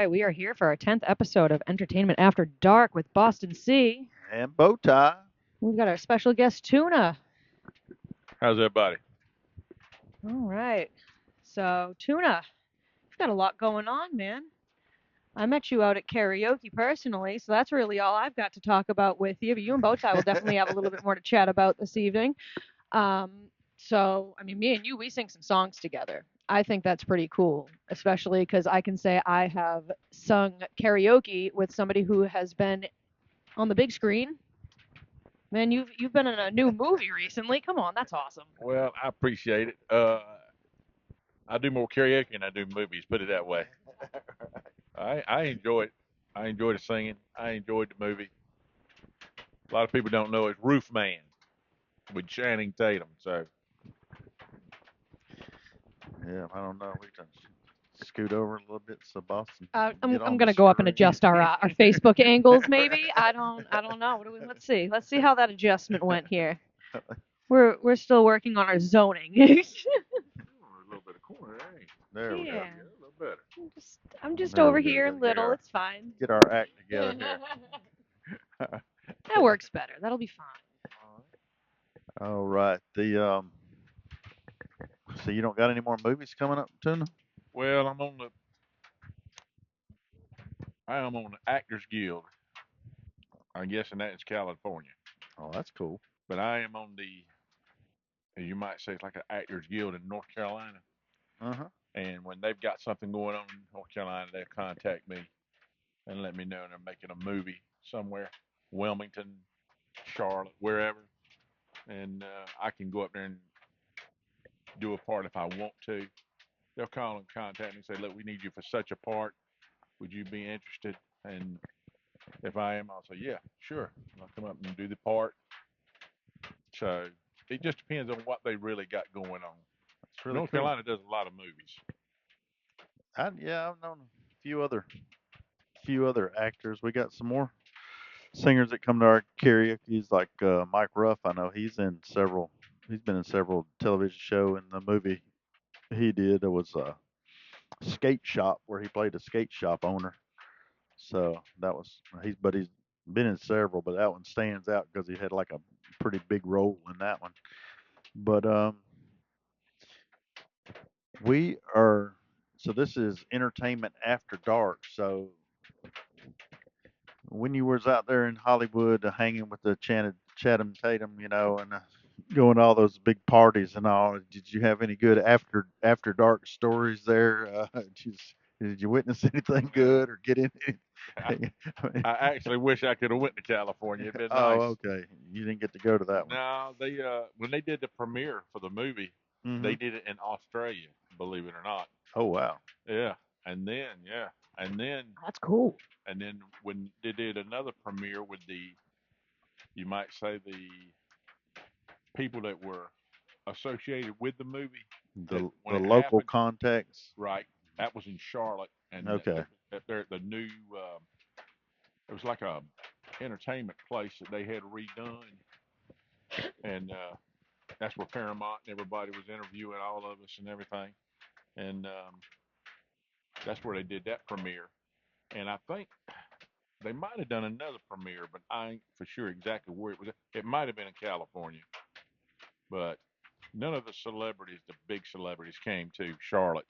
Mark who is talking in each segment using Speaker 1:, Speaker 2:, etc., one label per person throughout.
Speaker 1: We are here for our 10th episode of Entertainment After Dark with Boston C.
Speaker 2: And BowTie.
Speaker 1: We've got our special guest, Tuna.
Speaker 3: How's everybody?
Speaker 1: All right. So, Tuna, you've got a lot going on, man. I met you out at karaoke personally, so that's really all I've got to talk about with you. But you and BowTie will definitely have a little bit more to chat about this evening. Um, me and you, we sing some songs together. I think that's pretty cool, especially because I can say I have sung karaoke with somebody who has been on the big screen. Man, you've been in a new movie recently. Come on, that's awesome.
Speaker 3: Well, I appreciate it. I do more karaoke than I do movies. Put it that way. I enjoy it. I enjoy the singing. I enjoyed the movie. A lot of people don't know it's Roofman with Channing Tatum. So
Speaker 2: Yeah, I don't know. We can scoot over a little bit so Boston
Speaker 1: I'm
Speaker 2: get
Speaker 1: I'm
Speaker 2: on the
Speaker 1: gonna go up and
Speaker 2: screen.
Speaker 1: adjust our Facebook angles. Maybe I don't know. Let's see. Let's see how that adjustment went here. We're still working on our zoning.
Speaker 3: a little bit of corner, ain't
Speaker 2: There we go.
Speaker 1: Yeah.
Speaker 3: a little better.
Speaker 1: I'm just
Speaker 2: There
Speaker 1: over
Speaker 2: we go.
Speaker 1: here a
Speaker 2: Gotta get
Speaker 1: little.
Speaker 2: our
Speaker 1: It's fine.
Speaker 2: get our act together here.
Speaker 1: That works better. That'll be fine.
Speaker 2: All right. So you don't got any more movies coming up, Tuna?
Speaker 3: Well, I am on the Actors Guild. I'm guessing that's California,
Speaker 2: Oh, that's cool.
Speaker 3: but I am on as you might say, it's like an Actors Guild in North Carolina.
Speaker 2: Uh-huh.
Speaker 3: And when they've got something going on in North Carolina, they'll contact me and let me know they're making a movie somewhere, Wilmington, Charlotte, wherever, and I can go up there and do a part if I want to. They'll call and contact me and say, "Look, we need you for such a part. Would you be interested?" And if I am, I'll say, "Yeah, sure." And I'll come up and do the part. So it just depends on what they really got going on.
Speaker 2: That's really
Speaker 3: North
Speaker 2: cool.
Speaker 3: Carolina does a lot of movies.
Speaker 2: I've known a few other actors. We got some more singers that come to our karaoke's like Mike Ruff. I know he's been in several television show, and the movie he did was a skate shop where he played a skate shop owner. So that was he's been in several, but that one stands out because he had like a pretty big role in that one. But we are so this is entertainment after dark. So when you was out there in Hollywood hanging with the Chatham Tatum, and going to all those big parties and all, did you have any good after dark stories there? Did you witness anything
Speaker 3: Well,
Speaker 2: good or get in
Speaker 3: I,
Speaker 2: anything? I mean,
Speaker 3: I actually wish I could have went to California. It'd been
Speaker 2: oh,
Speaker 3: nice.
Speaker 2: okay. You didn't get to go to that one.
Speaker 3: No, they when they did the premiere for the movie,
Speaker 2: Hmm.
Speaker 3: they did it in Australia. Believe it or not.
Speaker 2: Oh, wow.
Speaker 3: Yeah, and then yeah, and then
Speaker 1: That's cool.
Speaker 3: and then when they did another premiere with you might say the people that were associated with the movie, that
Speaker 2: The
Speaker 3: when it
Speaker 2: local
Speaker 3: happened,
Speaker 2: contacts.
Speaker 3: right, that was in Charlotte, and
Speaker 2: Okay.
Speaker 3: the new it was like a entertainment place that they had redone, and that's where Paramount and everybody was interviewing all of us and everything, and that's where they did that premiere. And I think they might have done another premiere, but I ain't for sure exactly where it was. It might have been in California, but none of the celebrities, the big celebrities, came to Charlotte,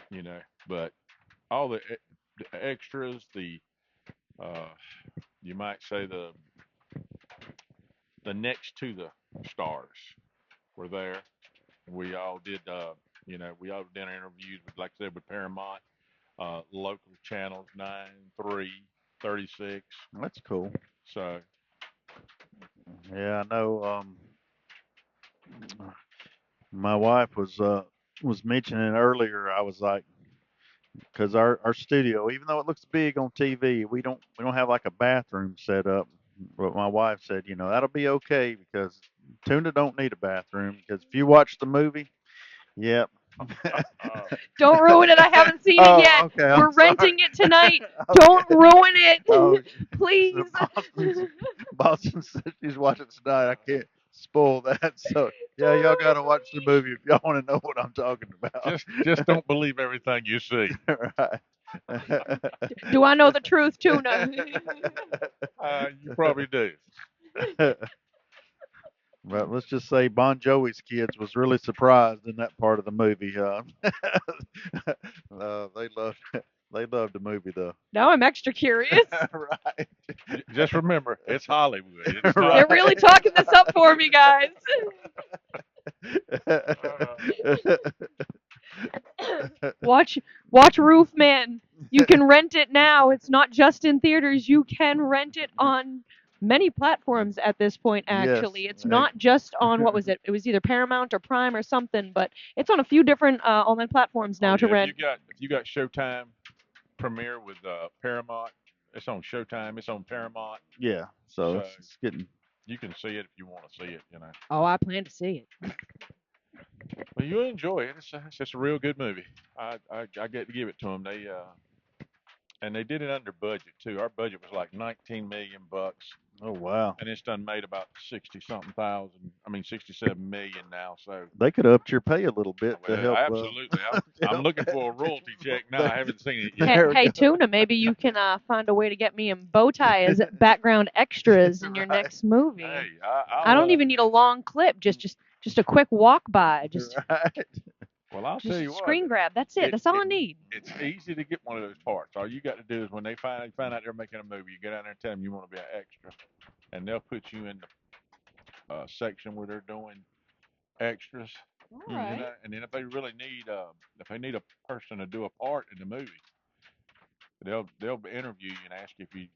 Speaker 3: you know. But all the extras, uh, you might say the next to the stars were there. We all did, we all did interviews, with, like I said, with Paramount, local channels, 9, 3, 36.
Speaker 2: That's cool.
Speaker 3: So,
Speaker 2: Yeah, I know. My wife was mentioning earlier. I was like, because our studio, even though it looks big on TV, we don't have like a bathroom set up. But my wife said, that'll be okay because Tuna don't need a bathroom because if you watch the movie, yep.
Speaker 1: Don't ruin it. I haven't seen it
Speaker 2: Oh,
Speaker 1: yet.
Speaker 2: okay. I'm
Speaker 1: We're
Speaker 2: sorry.
Speaker 1: renting it tonight. Don't
Speaker 2: Okay.
Speaker 1: ruin it,
Speaker 2: Oh,
Speaker 1: please.
Speaker 2: so Boston said she's watching tonight. I can't spoil that. So yeah, y'all gotta watch the movie if y'all want to know what I'm talking about.
Speaker 3: just don't believe everything you see.
Speaker 2: Right.
Speaker 1: Do I know the truth, Tuna?
Speaker 3: You probably do.
Speaker 2: But let's just say Bon Jovi's kids was really surprised in that part of the movie. They loved they loved the movie though.
Speaker 1: Now I'm extra curious.
Speaker 2: Right.
Speaker 3: Just remember, it's Hollywood. It's not.
Speaker 1: They're really talking this up for me, guys. Watch watch Roofman. You can rent it now. It's not just in theaters. You can rent it on many platforms at this point,
Speaker 2: Yes.
Speaker 1: actually. It's not just on, what was it? It was either Paramount or Prime or something, but it's on a few different online platforms
Speaker 3: Oh
Speaker 1: now to
Speaker 3: yeah,
Speaker 1: rent.
Speaker 3: if you got Showtime premiere with Paramount, it's on Showtime. It's on Paramount,
Speaker 2: Yeah. So
Speaker 3: so
Speaker 2: it's getting.
Speaker 3: you can see it if you want to see it. You know.
Speaker 1: Oh, I plan to see it.
Speaker 3: Well, you'll enjoy it. It's just a real good movie. I get to give it to them. And they did it under budget too. Our budget was like 19 million bucks,
Speaker 2: Oh wow.
Speaker 3: and it's done made about 60 something thousand. I mean 67 million now. So
Speaker 2: They could have upped your pay a little bit to
Speaker 3: well,
Speaker 2: help.
Speaker 3: absolutely. I'm
Speaker 2: Help.
Speaker 3: looking for a royalty check now.
Speaker 2: There,
Speaker 3: I haven't seen it yet.
Speaker 1: Hey,
Speaker 2: there we
Speaker 1: hey,
Speaker 2: go.
Speaker 1: Tuna, maybe you can find a way to get me and BowTie as background extras in your
Speaker 2: Right.
Speaker 1: next movie.
Speaker 3: Hey,
Speaker 1: I
Speaker 3: I'll
Speaker 1: don't even need a long clip, just a quick walk by,
Speaker 2: Right.
Speaker 3: well, I'll tell
Speaker 1: just
Speaker 3: you what.
Speaker 1: screen grab. That's it.
Speaker 3: It,
Speaker 1: That's all
Speaker 3: it
Speaker 1: I need.
Speaker 3: it's easy to get one of those parts. All you got to do is when they find out they're making a movie, you get out there and tell them you want to be an extra, and they'll put you in the section where they're doing extras.
Speaker 1: All
Speaker 2: Mhm.
Speaker 1: right.
Speaker 3: And then if they really need if they need a person to do a part in the movie, they'll interview you and ask if you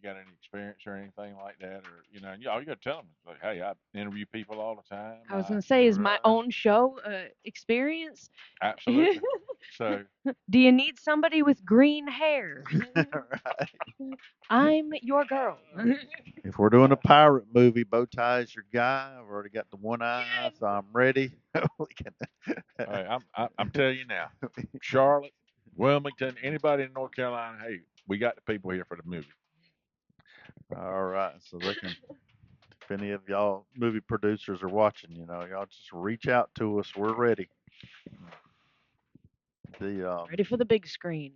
Speaker 3: got any experience or anything like that, or and all you got to tell them is like, hey, I interview people all the time.
Speaker 1: I was gonna say, is my own show experience?
Speaker 3: Absolutely. So
Speaker 1: Do you need somebody with green hair?
Speaker 2: Right.
Speaker 1: I'm your girl.
Speaker 2: If we're doing a pirate movie, BowTie's your guy. I've already got the one eye, so I'm ready. We can.
Speaker 3: I'm telling you now, Charlotte, Wilmington, anybody in North Carolina, hey, we got the people here for the movie.
Speaker 2: All right, so they can. If any of y'all movie producers are watching, y'all just reach out to us. We're ready. The
Speaker 1: Ready for the big screen.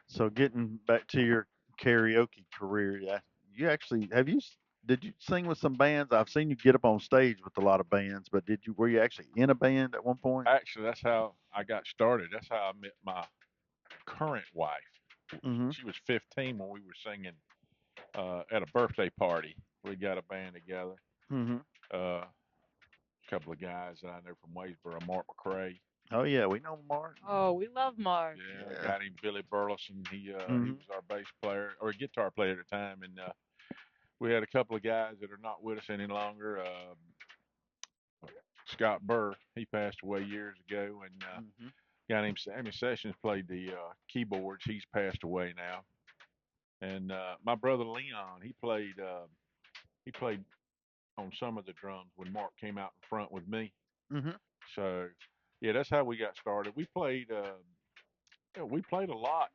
Speaker 2: So getting back to your karaoke career, yeah, you actually did you sing with some bands? I've seen you get up on stage with a lot of bands, but were you actually in a band at one point?
Speaker 3: Actually, that's how I got started. That's how I met my current wife.
Speaker 2: Mhm.
Speaker 3: She was 15 when we were singing at a birthday party. We got a band together.
Speaker 2: Mhm.
Speaker 3: A couple of guys that I know from Waysboro, Mark McCrae.
Speaker 2: Oh yeah, we know Mark.
Speaker 1: Oh, we love Mark.
Speaker 3: Yeah, a
Speaker 2: Yeah.
Speaker 3: guy named Billy Burleson. He
Speaker 2: Mhm.
Speaker 3: was our bass player or guitar player at the time, and we had a couple of guys that are not with us any longer. Scott Burr, he passed away years ago, and
Speaker 2: Mhm.
Speaker 3: a guy named Sammy Sessions played the keyboards. He's passed away now. And my brother Leon, he played on some of the drums when Mark came out in front with me.
Speaker 2: Mhm.
Speaker 3: So yeah, that's how we got started. We played a lot,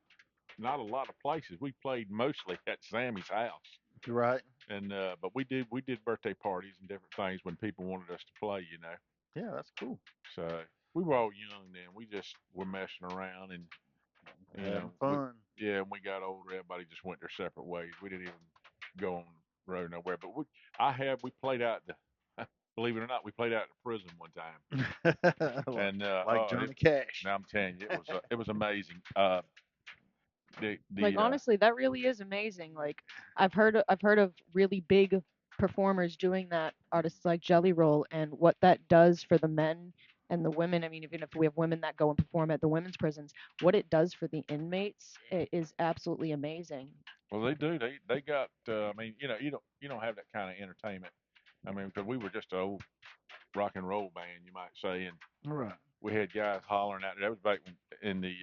Speaker 3: not a lot of places. We played mostly at Sammy's house.
Speaker 2: Right.
Speaker 3: And but we did birthday parties and different things when people wanted us to play.
Speaker 2: Yeah, that's cool.
Speaker 3: So we were all young then. We just were messing around, and you
Speaker 2: Having
Speaker 3: know, we
Speaker 2: fun.
Speaker 3: yeah, when we got older, everybody just went their separate ways. We didn't even go on the road nowhere. But we played out the believe it or not, we played out the prison one time,
Speaker 2: like,
Speaker 3: and
Speaker 2: like Johnny Cash.
Speaker 3: now I'm telling you, it was amazing.
Speaker 1: Like
Speaker 3: The
Speaker 1: honestly, that really is amazing. Like I've heard of really big performers doing that, artists like Jelly Roll, and what that does for the men and the women. I mean, even if we have women that go and perform at the women's prisons, what it does for the inmates is absolutely amazing.
Speaker 3: well, they do. They got. I mean, you don't have that kind of entertainment. I mean, because we were just an old rock and roll band, you might say, and
Speaker 2: Right.
Speaker 3: we had guys hollering out there. That was back in the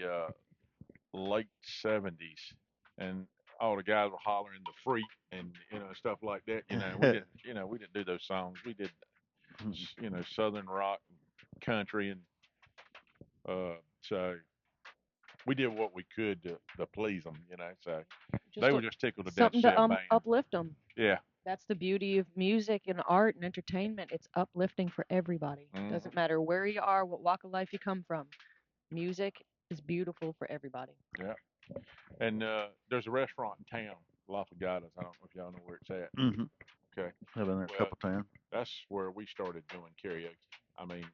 Speaker 3: late '70s, and all the guys were hollering the freak and stuff like that. We didn't do those songs. We did southern rock, country, and so we did what we could to please them. So
Speaker 1: Just
Speaker 3: they were just tickled to death to
Speaker 1: something
Speaker 3: see
Speaker 1: to
Speaker 3: a band.
Speaker 1: uplift them.
Speaker 3: Yeah.
Speaker 1: That's the beauty of music and art and entertainment. It's uplifting for everybody.
Speaker 3: Hmm.
Speaker 1: Doesn't matter where you are, what walk of life you come from. Music is beautiful for everybody.
Speaker 3: Yeah. And there's a restaurant in town, La Fagatas. I don't know if y'all know where it's at.
Speaker 2: Mm-hmm.
Speaker 3: Okay.
Speaker 2: I've been there a
Speaker 3: Well,
Speaker 2: couple times.
Speaker 3: that's where we started doing karaoke. I mean,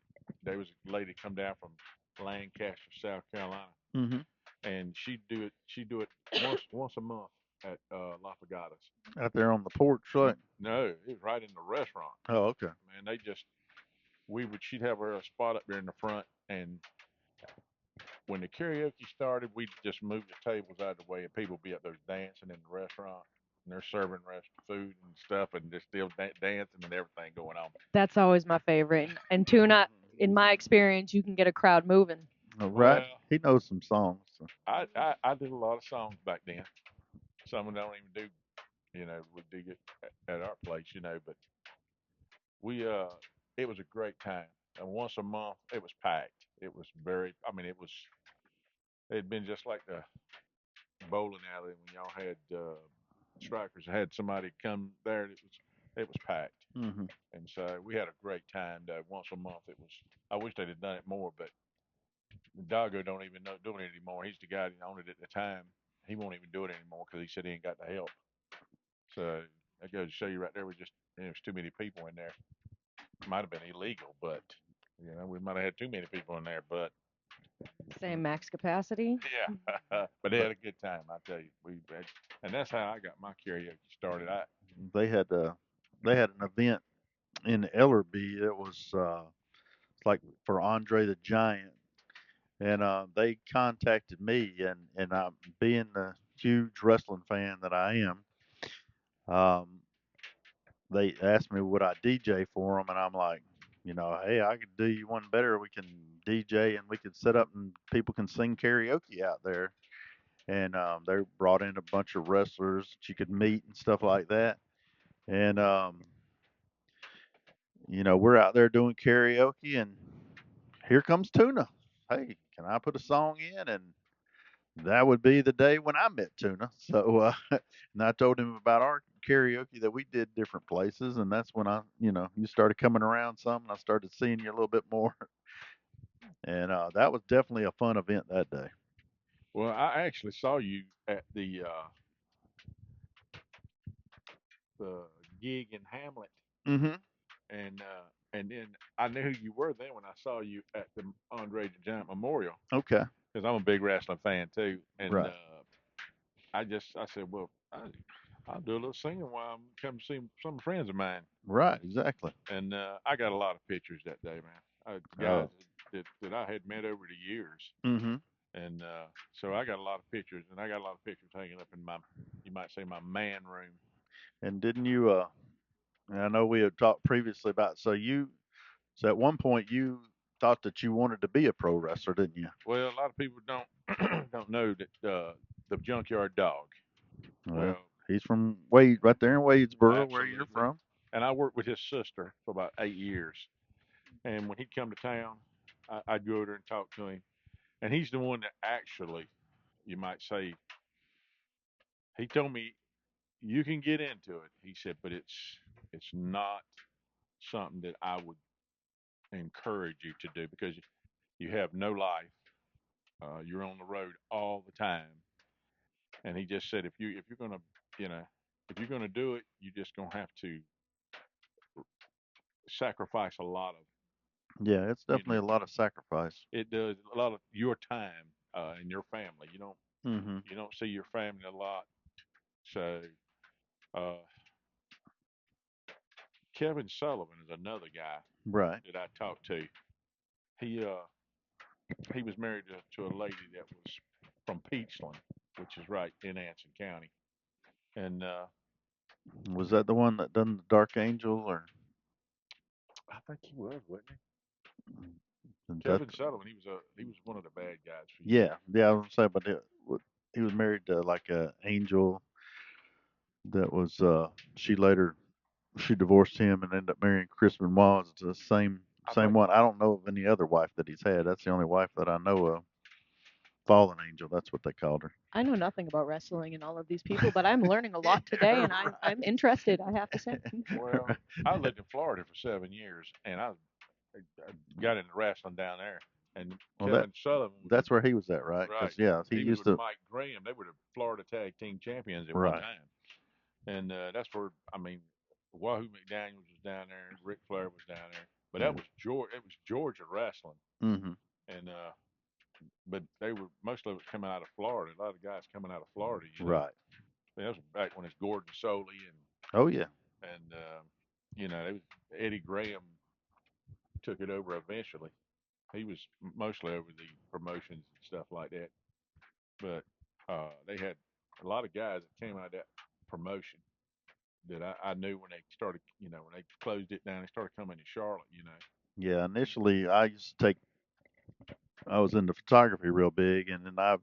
Speaker 3: there was a lady come down from Lancaster, South Carolina,
Speaker 2: Mm-hmm.
Speaker 3: and she'd do it once a month at La Fagatas.
Speaker 2: Out there on the porch,
Speaker 3: She
Speaker 2: like.
Speaker 3: no, it was right in the restaurant.
Speaker 2: Oh, okay.
Speaker 3: Man, she'd have her a spot up there in the front, and when the karaoke started, we'd just move the tables out of the way, and people would be up there dancing in the restaurant, and they're serving rest food and stuff, and they're still dancing and everything going on.
Speaker 1: That's always my favorite. And tuna, in my experience, you can get a crowd moving.
Speaker 2: Oh, right.
Speaker 3: Well,
Speaker 2: He knows some songs. So.
Speaker 3: I did a lot of songs back then. Some we don't even do, we do it at our place, but we it was a great time. And once a month, it was packed. It was I mean, it'd been just like the bowling alley when y'all had strikers had somebody come there. It was packed,
Speaker 2: Mm-hmm.
Speaker 3: and so we had a great time. Though once a month, it was. I wish they'd have done it more, but Doggo don't even know doing it anymore. He's the guy that owned it at the time. He won't even do it anymore because he said he ain't got the help. So that goes to show you right there. There's too many people in there. Might have been illegal, but we might have had too many people in there. But
Speaker 1: Same max capacity.
Speaker 3: yeah, but they
Speaker 2: But
Speaker 3: had a good time. I tell you, and that's how I got my karaoke started.
Speaker 2: they had they had an event in Ellerby. It was like for Andre the Giant, and they contacted me, and being the huge wrestling fan that I am, um, they asked me would I DJ for them, and I'm like, hey, I could do you one better. We can DJ and we could set up and people can sing karaoke out there. And they brought in a bunch of wrestlers that you could meet and stuff like that. And we're out there doing karaoke, and here comes Tuna. Hey, can I put a song in? And that would be the day when I met Tuna. So, and I told him about our karaoke that we did different places, and that's when you started coming around some, and I started seeing you a little bit more, and that was definitely a fun event that day.
Speaker 3: Well, I actually saw you at the gig in Hamlet,
Speaker 2: Mm-hmm.
Speaker 3: and then I knew who you were then when I saw you at the Andre the Giant Memorial
Speaker 2: Okay.
Speaker 3: because I'm a big wrestling fan too, and
Speaker 2: Right.
Speaker 3: I said, well, I'll do a little singing while I'm come see some friends of mine,
Speaker 2: Right. Exactly.
Speaker 3: and I got a lot of pictures that day, man. Guys
Speaker 2: Oh.
Speaker 3: that I had met over the years,
Speaker 2: Mm-hmm.
Speaker 3: and so I got a lot of pictures, and I got a lot of pictures hanging up in you might say, my man room.
Speaker 2: And didn't you? And I know we had talked previously about so at one point you thought that you wanted to be a pro wrestler, didn't you?
Speaker 3: Well, a lot of people don't know that the Junkyard Dog.
Speaker 2: Well,
Speaker 3: Well,
Speaker 2: he's from Wade, right there in Wadesboro, where you're
Speaker 3: absolutely.
Speaker 2: from.
Speaker 3: And I worked with his sister for about 8 years. And when he'd come to town, I'd go over there and talk to him. And he's the one that actually, you might say, he told me you can get into it. He said, but it's not something that I would encourage you to do because you have no life. You're on the road all the time. And he just said, if you're gonna, you know, if you're gonna do it, you're just gonna have to sacrifice a lot of,
Speaker 2: Yeah, it's
Speaker 3: you
Speaker 2: definitely
Speaker 3: know,
Speaker 2: a lot of sacrifice.
Speaker 3: it does a lot of your time and your family.
Speaker 2: Hmm.
Speaker 3: You don't see your family a lot. So uh, Kevin Sullivan is another guy
Speaker 2: Right.
Speaker 3: that I talked to. He uh, he was married to a lady that was from Peachland, which is right in Anson County, and
Speaker 2: Was that the one that done the Dark Angel, or
Speaker 3: I think he was, wasn't he?
Speaker 2: that?
Speaker 3: Kevin Sullivan. He was one of the bad guys for
Speaker 2: Yeah,
Speaker 3: years.
Speaker 2: yeah. I was gonna say, but he was married to like a angel that was. She divorced him and ended up marrying Chris Benoit. It's the
Speaker 3: I
Speaker 2: same
Speaker 3: think.
Speaker 2: one. I don't know of any other wife that he's had. That's the only wife that I know of. Fallen Angel. That's what they called her.
Speaker 1: I know nothing about wrestling and all of these people, but I'm learning a lot today, and I'm
Speaker 2: Right.
Speaker 1: I'm interested. I have to say.
Speaker 3: Well, I lived in Florida for 7 years, and I got into wrestling down there. and
Speaker 2: Well,
Speaker 3: Kevin Sullivan was
Speaker 2: that's where he was at, right?
Speaker 3: right.
Speaker 2: Because yeah, he
Speaker 3: He was
Speaker 2: used
Speaker 3: with
Speaker 2: to.
Speaker 3: Mike Graham. They were the Florida Tag Team Champions at one
Speaker 2: Right.
Speaker 3: time, and that's where I mean, Wahoo McDaniel's was down there, Ric Flair was down there, but that
Speaker 2: Yeah.
Speaker 3: was Georgia. It was Georgia wrestling,
Speaker 2: Mhm.
Speaker 3: and but they were most of it coming out of Florida. A lot of guys coming out of Florida, you know.
Speaker 2: Right.
Speaker 3: I mean, that was back when it's Gordon Soley
Speaker 2: Oh yeah.
Speaker 3: and you know, it was, Eddie Graham took it over eventually. He was mostly over the promotions and stuff like that. But they had a lot of guys that came out of that promotion that I knew when they started, you know, when they closed it down, they started coming to Charlotte, you know.
Speaker 2: Yeah. Initially, I used to take. I was into photography real big, and I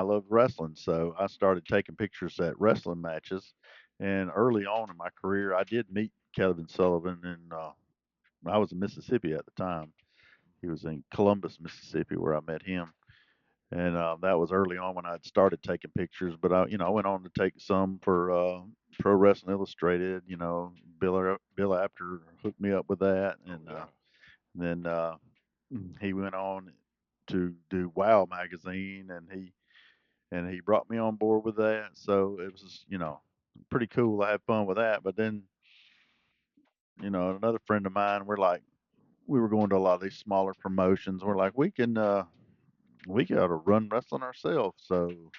Speaker 2: loved wrestling, so I started taking pictures at wrestling matches. And early on in my career, I did meet Kevin Sullivan, and I was in Mississippi at the time. He was in Columbus, Mississippi, where I met him. And that was early on when I'd started taking pictures. But I went on to take some for Pro Wrestling Illustrated. Bill Apter hooked me up with that,
Speaker 3: Oh
Speaker 2: and
Speaker 3: yeah.
Speaker 2: then he went on to do Wow magazine, and he brought me on board with that. So it was pretty cool. I had fun with that. But then another friend of mine, we were going to a lot of these smaller promotions. We're like, we got to run wrestling ourselves. So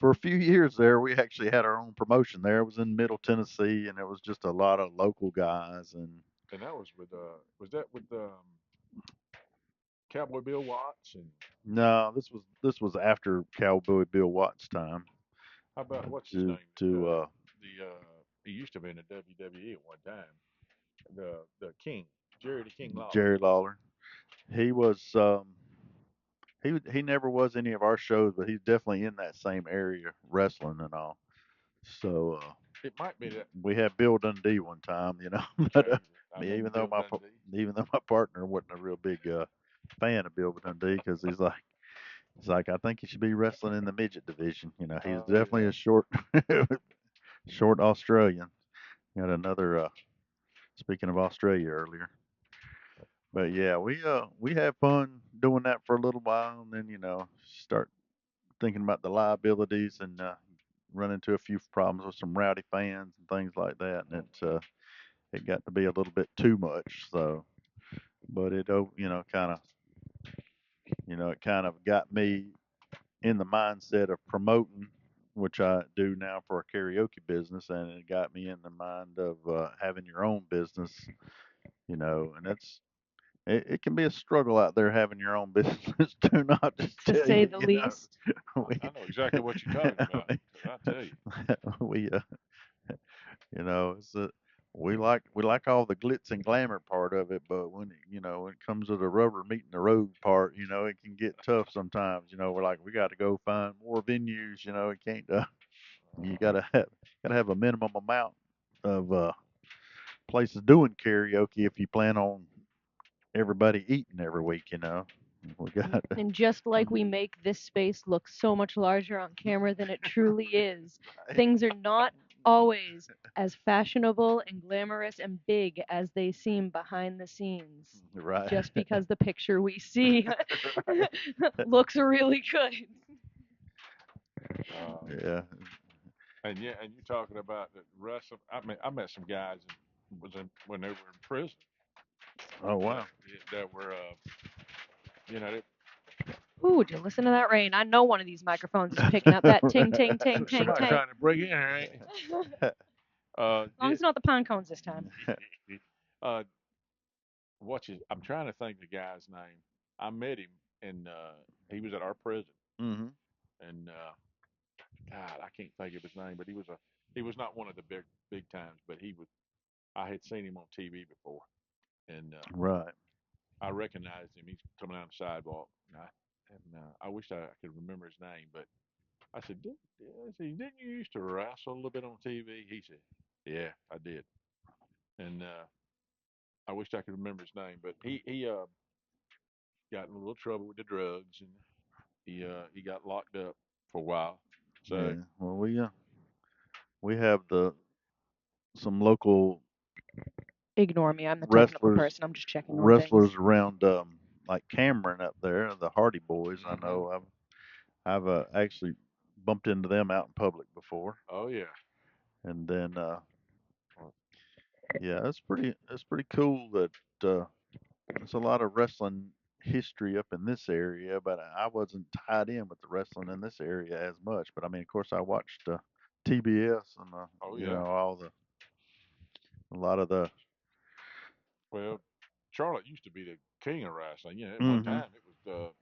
Speaker 2: for a few years there, we actually had our own promotion there. It was in Middle Tennessee, and it was just a lot of local guys. And
Speaker 3: And that was that with Cowboy Bill Watts and
Speaker 2: no, this was after Cowboy Bill Watts' time.
Speaker 3: how about what's his
Speaker 2: To
Speaker 3: name?
Speaker 2: to
Speaker 3: He used to be in the WWE at one time. The King, Jerry the King Lawler.
Speaker 2: Jerry Lawler. He was he never was any of our shows, but he's definitely in that same area wrestling and all. So
Speaker 3: It might be that.
Speaker 2: we had Bill Dundee one time, but
Speaker 3: Okay, I
Speaker 2: me,
Speaker 3: remember Bill Dundee.
Speaker 2: even though my partner wasn't a real big fan of Bill Dundee, because he's like, I think he should be wrestling in the midget division. He's
Speaker 3: Oh
Speaker 2: definitely
Speaker 3: yeah.
Speaker 2: a short Australian. Got another speaking of Australia earlier. But yeah, we had fun doing that for a little while, and then start thinking about the liabilities, and run into a few problems with some rowdy fans and things like that, and it got to be a little bit too much. So, but it kind of got me in the mindset of promoting, which I do now for a karaoke business, and it got me in the mind of having your own business, and it can be a struggle out there having your own business too. Not just
Speaker 1: To
Speaker 2: tell
Speaker 1: say
Speaker 2: you,
Speaker 1: the least.
Speaker 2: we
Speaker 3: I know exactly what you're talking about. 'Cause I tell you,
Speaker 2: we it's we like all the glitz and glamour part of it, but when it comes to the rubber meeting the road part, it can get tough sometimes. We're like, we got to go find more venues. It can't. You gotta have a minimum amount of places doing karaoke if you plan on everybody eating every week. We got.
Speaker 1: And just like we make this space look so much larger on camera than it truly is,
Speaker 2: Right.
Speaker 1: things are not always as fashionable and glamorous and big as they seem behind the scenes.
Speaker 2: Right.
Speaker 1: Just because the picture we see
Speaker 2: Right.
Speaker 1: looks really good.
Speaker 3: uh,
Speaker 2: Yeah.
Speaker 3: and yeah, and you're talking about the wrestling. I met some guys that when they were in prison
Speaker 2: Oh
Speaker 3: that
Speaker 2: wow.
Speaker 3: that were you know
Speaker 1: Ooh, would you listen to that rain? I know one of these microphones is picking up that ting, ting, ting, ting,
Speaker 3: somebody
Speaker 1: ting.
Speaker 3: trying to break in here, ain't they?
Speaker 1: As long as it's not the pine cones this time.
Speaker 3: uh, I'm trying to think of the guy's name. I met him, and he was at our prison,
Speaker 2: Mhm.
Speaker 3: and God, I can't think of his name, but he was not one of the big times, but he was. I had seen him on TV before, and
Speaker 2: Right.
Speaker 3: I recognized him. He's coming down the sidewalk, I wish I could remember his name, but I said, didn't you used to wrestle a little bit on TV? He said, yeah, I did, and I wish I could remember his name, but he got in a little trouble with the drugs, and he got locked up for a while. So
Speaker 2: Yeah. Well, we have some local
Speaker 1: Ignore me. I'm the technical
Speaker 2: wrestlers
Speaker 1: person. I'm just checking on things.
Speaker 2: wrestlers around like Cameron up there, the Hardy Boys. I
Speaker 3: Hmm.
Speaker 2: know I've actually bumped into them out in public before,
Speaker 3: Oh yeah.
Speaker 2: and then yeah, it's pretty cool that there's a lot of wrestling history up in this area, but I wasn't tied in with the wrestling in this area as much. But I mean, of course, I watched TBS and
Speaker 3: Oh
Speaker 2: you
Speaker 3: yeah.
Speaker 2: know all the a lot of the.
Speaker 3: Well, Charlotte used to be the king of wrestling. You know, at one
Speaker 2: Hmm.
Speaker 3: time it was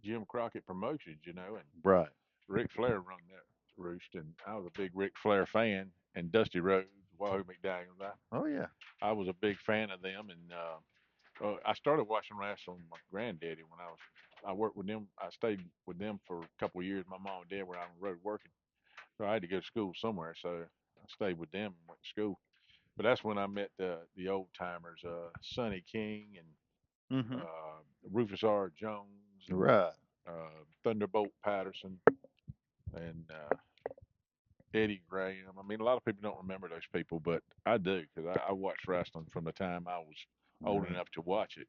Speaker 3: Jim Crockett Promotions. And
Speaker 2: Right.
Speaker 3: Ric Flair run that roost, and I was a big Ric Flair fan. And Dusty Rhodes, Wahoo McDaniel.
Speaker 2: Oh yeah.
Speaker 3: I was a big fan of them, and I started watching wrestling with my granddaddy when I worked with them. I stayed with them for a couple of years. My mom and dad were out on the road working, so I had to go to school somewhere. So I stayed with them and went to school. But that's when I met the old timers, Sonny King and
Speaker 2: Hmm.
Speaker 3: Rufus R. Jones and
Speaker 2: Right.
Speaker 3: Thunderbolt Patterson and Eddie Graham. I mean, a lot of people don't remember those people, but I do because I watched wrestling from the time I was old
Speaker 2: Right.
Speaker 3: enough to watch it,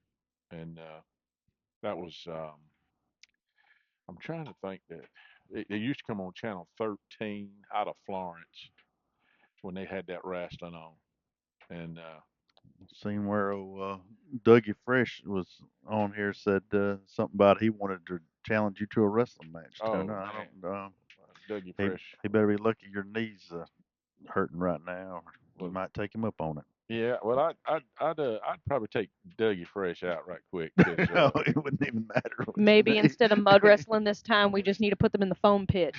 Speaker 3: and that was. I'm trying to think that it used to come on Channel 13 out of Florence when they had that wrestling on, and
Speaker 2: Seen where Dougie Fresh was on here said something about he wanted to challenge you to a wrestling match, Tuna.
Speaker 3: oh
Speaker 2: I
Speaker 3: man,
Speaker 2: don't.
Speaker 3: Dougie
Speaker 2: He
Speaker 3: Fresh.
Speaker 2: he better be lucky your knees hurting right now, or you
Speaker 3: Well,
Speaker 2: might take him up on
Speaker 3: yeah. Well, I'd probably take Dougie Fresh out right quick
Speaker 2: it.
Speaker 3: because
Speaker 2: No, it wouldn't even matter what
Speaker 1: Maybe
Speaker 2: your
Speaker 1: instead of mud wrestling this time, we just need to put them in the foam pit.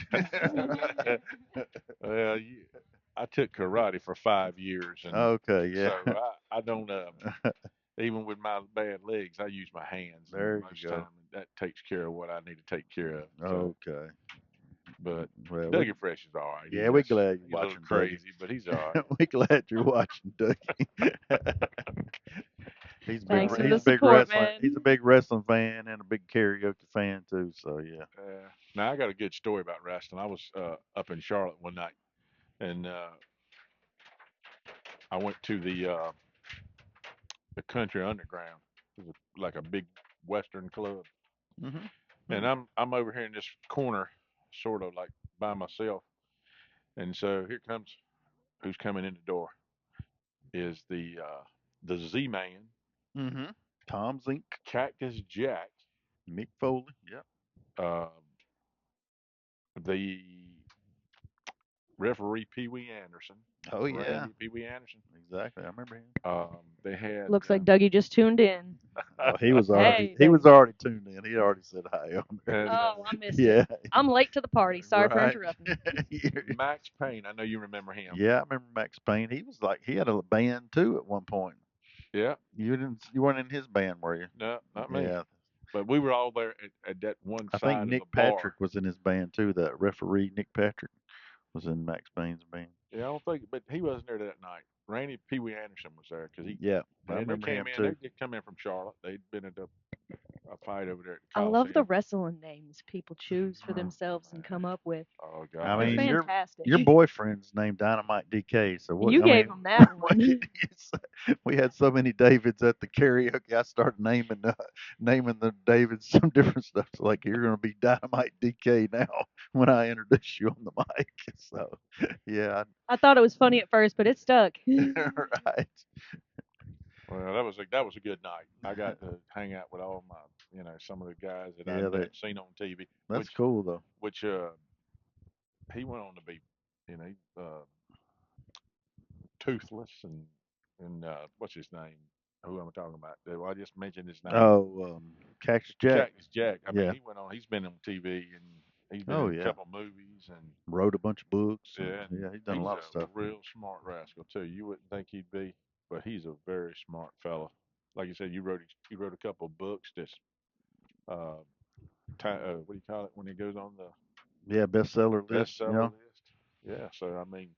Speaker 3: well, I took karate for 5 years, and
Speaker 2: Okay,
Speaker 3: so
Speaker 2: yeah.
Speaker 3: I don't. Even with my bad legs, I use my hands, and
Speaker 2: There you
Speaker 3: most
Speaker 2: go.
Speaker 3: time that takes care of what I need to take care of. So,
Speaker 2: Okay.
Speaker 3: but
Speaker 2: Well,
Speaker 3: Dougie Fresh is all right.
Speaker 2: yeah, we're glad you're
Speaker 3: He's a little
Speaker 2: watching Dougie.
Speaker 3: crazy, but he's all right.
Speaker 2: We're glad you're watching Dougie.
Speaker 1: Thanks for
Speaker 2: He's
Speaker 1: the
Speaker 2: a big
Speaker 1: support,
Speaker 2: wrestling. He's a
Speaker 1: man.
Speaker 2: big wrestling fan and a big karaoke fan too. So yeah.
Speaker 3: Now I got a good story about wrestling. I was up in Charlotte one night, and I went to the Country Underground. It was like a big Western club,
Speaker 2: Mhm.
Speaker 3: and
Speaker 2: Mhm.
Speaker 3: I'm over here in this corner, sort of like by myself. And so here comes who's coming in the door is the Z Man,
Speaker 2: Mhm. Tom Zink,
Speaker 3: Cactus Jack,
Speaker 2: Mick Foley. Yep.
Speaker 3: uh, the referee Pee Wee Anderson,
Speaker 2: Oh yeah.
Speaker 3: Randy Pee Wee Anderson.
Speaker 2: Exactly. I remember him.
Speaker 3: They had
Speaker 1: Looks like Dougie just tuned in.
Speaker 2: Oh, he was already
Speaker 1: Hey
Speaker 2: he
Speaker 1: there.
Speaker 2: was already tuned in. He already said hi on there.
Speaker 3: and
Speaker 1: Oh, I missed it.
Speaker 2: Yeah.
Speaker 1: I'm late to the party. Sorry for
Speaker 2: Right.
Speaker 1: interrupting.
Speaker 3: Max Payne. I know you remember him.
Speaker 2: Yeah, I remember Max Payne. He was like he had a band too at one point.
Speaker 3: Yeah,
Speaker 2: You weren't in his band, were you?
Speaker 3: no, not me.
Speaker 2: Yeah.
Speaker 3: But we were all there at that one
Speaker 2: I think
Speaker 3: side of the
Speaker 2: Nick
Speaker 3: bar.
Speaker 2: Patrick was in his band too. That referee Nick Patrick was in Max Payne's band.
Speaker 3: Yeah, I don't think, but he wasn't there that night. Randy Pee Wee Anderson was there because
Speaker 2: Yeah, I
Speaker 3: and they
Speaker 2: remember
Speaker 3: came
Speaker 2: him
Speaker 3: in. They
Speaker 2: too.
Speaker 3: did come in from Charlotte. They'd been at a fight over there at the
Speaker 1: I love the
Speaker 3: Coliseum.
Speaker 1: wrestling names people choose for
Speaker 3: Oh
Speaker 1: themselves and
Speaker 3: man,
Speaker 1: come up with.
Speaker 3: oh
Speaker 2: I
Speaker 3: God,
Speaker 1: They're
Speaker 2: mean,
Speaker 1: fantastic.
Speaker 2: your boyfriend's named Dynamite DK. So what?
Speaker 1: You
Speaker 2: I
Speaker 1: gave
Speaker 2: mean,
Speaker 1: them that
Speaker 2: what can
Speaker 1: one.
Speaker 2: you say? We had so many Davids at the karaoke. I started naming the Davids some different stuff. So like you're gonna be Dynamite DK now when I introduce you on the mic. So yeah,
Speaker 1: I thought it was funny at first, but it stuck.
Speaker 2: right.
Speaker 3: well that was a good night. I got to hang out with all my some of the guys that
Speaker 2: Yeah,
Speaker 3: I'd seen on TV,
Speaker 2: that's cool though.
Speaker 3: which he went on to be you know toothless and what's his name? Who am I talking about? Well, I just mentioned his name.
Speaker 2: Oh, Cactus Jack.
Speaker 3: Cactus Jack. I mean,
Speaker 2: Yeah.
Speaker 3: he went on. He's been on TV and he's been in
Speaker 2: Oh
Speaker 3: a
Speaker 2: yeah.
Speaker 3: couple movies and
Speaker 2: Wrote a bunch of books and
Speaker 3: yeah, and
Speaker 2: yeah, he's done a
Speaker 3: he's
Speaker 2: lot
Speaker 3: a
Speaker 2: of stuff.
Speaker 3: real smart rascal too. You wouldn't think he'd be, but he's a very smart fella. Like you said, you wrote a couple of books that's uh, what do you call it when it goes on the
Speaker 2: Yeah, bestseller list.
Speaker 3: bestseller
Speaker 2: Yeah.
Speaker 3: list? Yeah. So I mean,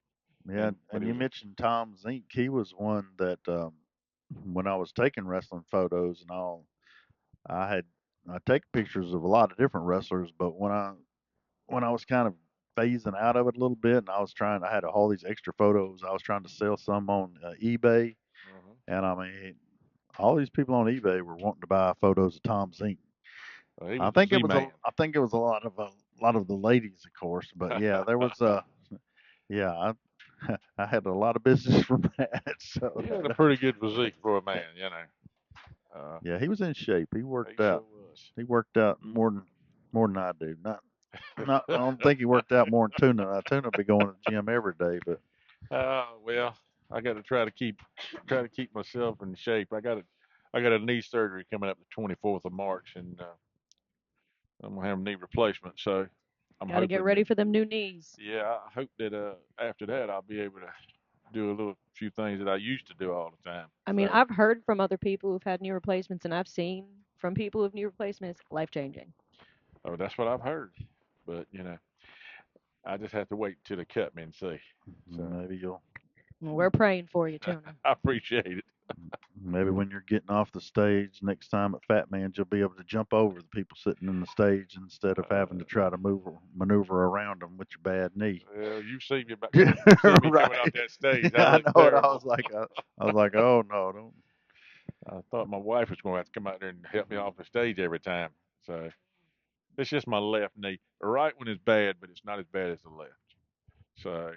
Speaker 2: Yeah,
Speaker 3: and but
Speaker 2: and
Speaker 3: it
Speaker 2: you
Speaker 3: was a
Speaker 2: mentioned Tom Zink. He was one that when I was taking wrestling photos and all, I take pictures of a lot of different wrestlers, but when I was kind of phasing out of it a little bit, and I had all these extra photos. I was trying to sell some on eBay,
Speaker 3: uh
Speaker 2: and I mean, all these people on eBay were wanting to buy photos of Tom Zink.
Speaker 3: He
Speaker 2: I
Speaker 3: was a
Speaker 2: think it
Speaker 3: Z
Speaker 2: was
Speaker 3: man.
Speaker 2: a lot of the ladies, of course, but yeah, there was yeah, I had a lot of business from that. So
Speaker 3: He had a pretty good physique for a man, you know.
Speaker 2: yeah, he was in shape.
Speaker 3: He sure was.
Speaker 2: He worked out more than I do. Not. I don't think he worked out more than Tuna. Tuna be going to the gym every day, but
Speaker 3: Well, I got to try to keep myself in shape. I got a knee surgery coming up the 24th of March, and I'm gonna have a knee replacement. So I'm
Speaker 1: Got to get
Speaker 3: hoping that,
Speaker 1: ready for them new knees.
Speaker 3: yeah, I hope that after that I'll be able to do a little few things that I used to do all the time.
Speaker 1: I mean,
Speaker 3: So,
Speaker 1: I've heard from other people who've had knee replacements, and I've seen from people who've knee replacements, life changing.
Speaker 3: oh, that's what I've heard. But I just have to wait till they cut me and see. So
Speaker 2: maybe you'll
Speaker 1: We're praying for you, Tuna.
Speaker 3: I appreciate it.
Speaker 2: maybe when you're getting off the stage next time at Fat Man's, you'll be able to jump over the people sitting in the stage instead of having to
Speaker 3: Uh,
Speaker 2: try to maneuver around them with your bad knee.
Speaker 3: well, you see me coming off
Speaker 2: Right.
Speaker 3: that stage. I
Speaker 2: I
Speaker 3: look
Speaker 2: know it.
Speaker 3: terrible.
Speaker 2: I was like, oh no, don't.
Speaker 3: I thought my wife was going to have to come out there and help me off the stage every time. So it's just my left knee. The right one is bad, but it's not as bad as the left. So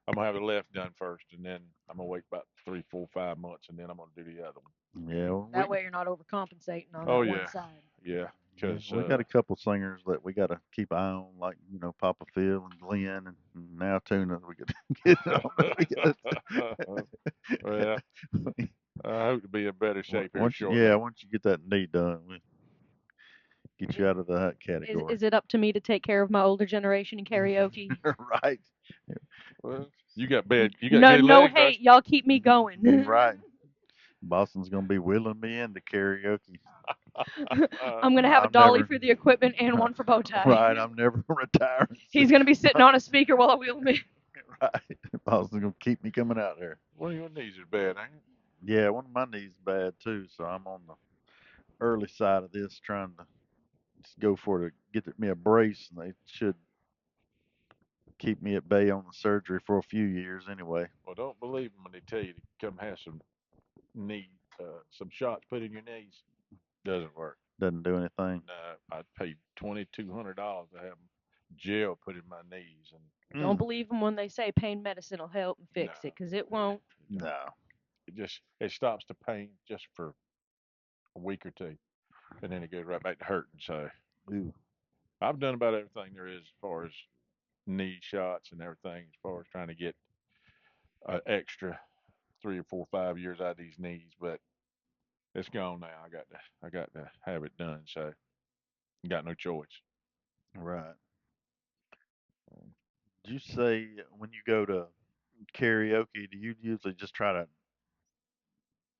Speaker 3: I'm gonna have the left done first, and then I'm gonna wait about 3, 4, 5 months, and then I'm gonna do the other one.
Speaker 2: Yeah, well,
Speaker 1: That way you're not overcompensating on
Speaker 3: Oh
Speaker 1: that one
Speaker 3: yeah,
Speaker 1: side.
Speaker 3: yeah.
Speaker 2: yeah,
Speaker 3: Cause
Speaker 2: we got a couple singers that we got to keep eye on, like Papa Phil and Glenn, and now Tuna. We got to get on. We got
Speaker 3: well,
Speaker 2: to,
Speaker 3: I hope to be in better shape here
Speaker 2: once
Speaker 3: shortly.
Speaker 2: once you get that knee done, we get you out of that
Speaker 1: Is
Speaker 2: category.
Speaker 1: is it up to me to take care of my older generation in karaoke?
Speaker 2: Right.
Speaker 3: Well, you got
Speaker 1: No,
Speaker 3: good
Speaker 1: no
Speaker 3: legs, don't
Speaker 1: hate. Y'all keep me going.
Speaker 2: Right. Boston's gonna be wheeling me into karaoke.
Speaker 3: you?
Speaker 1: I'm gonna have a
Speaker 2: I'm
Speaker 1: dolly
Speaker 2: never
Speaker 1: for the equipment and one for BowTie.
Speaker 2: right. I'm never retiring.
Speaker 1: He's gonna be sitting on a speaker while I wheel me.
Speaker 2: Right. Boston's gonna keep me coming out there.
Speaker 3: One of your knees is bad, ain't
Speaker 2: Yeah, one of my knees bad too, so I'm on the early side of this, trying to just go for to get me a brace, and they should keep me at bay on the surgery for a few years anyway.
Speaker 3: Well, don't believe them when they tell you to come have some shots put in your knees. Doesn't work.
Speaker 2: Doesn't do anything.
Speaker 3: No, I'd pay $2,200 to have gel put in my knees, and
Speaker 1: Don't
Speaker 2: Mm,
Speaker 1: believe them when they say pain medicine will help and
Speaker 3: no,
Speaker 1: fix it, 'cause it won't.
Speaker 3: no.
Speaker 2: no.
Speaker 3: It stops the pain just for a week or two, and then it goes right back to hurting. So
Speaker 2: Ooh.
Speaker 3: I've done about everything there is as far as knee shots and everything, as far as trying to get an extra 3 or 4, 5 years out of these knees, but it's gone now. I got to have it done. So got no choice.
Speaker 2: Right. Did you say when you go to karaoke, do you usually just try to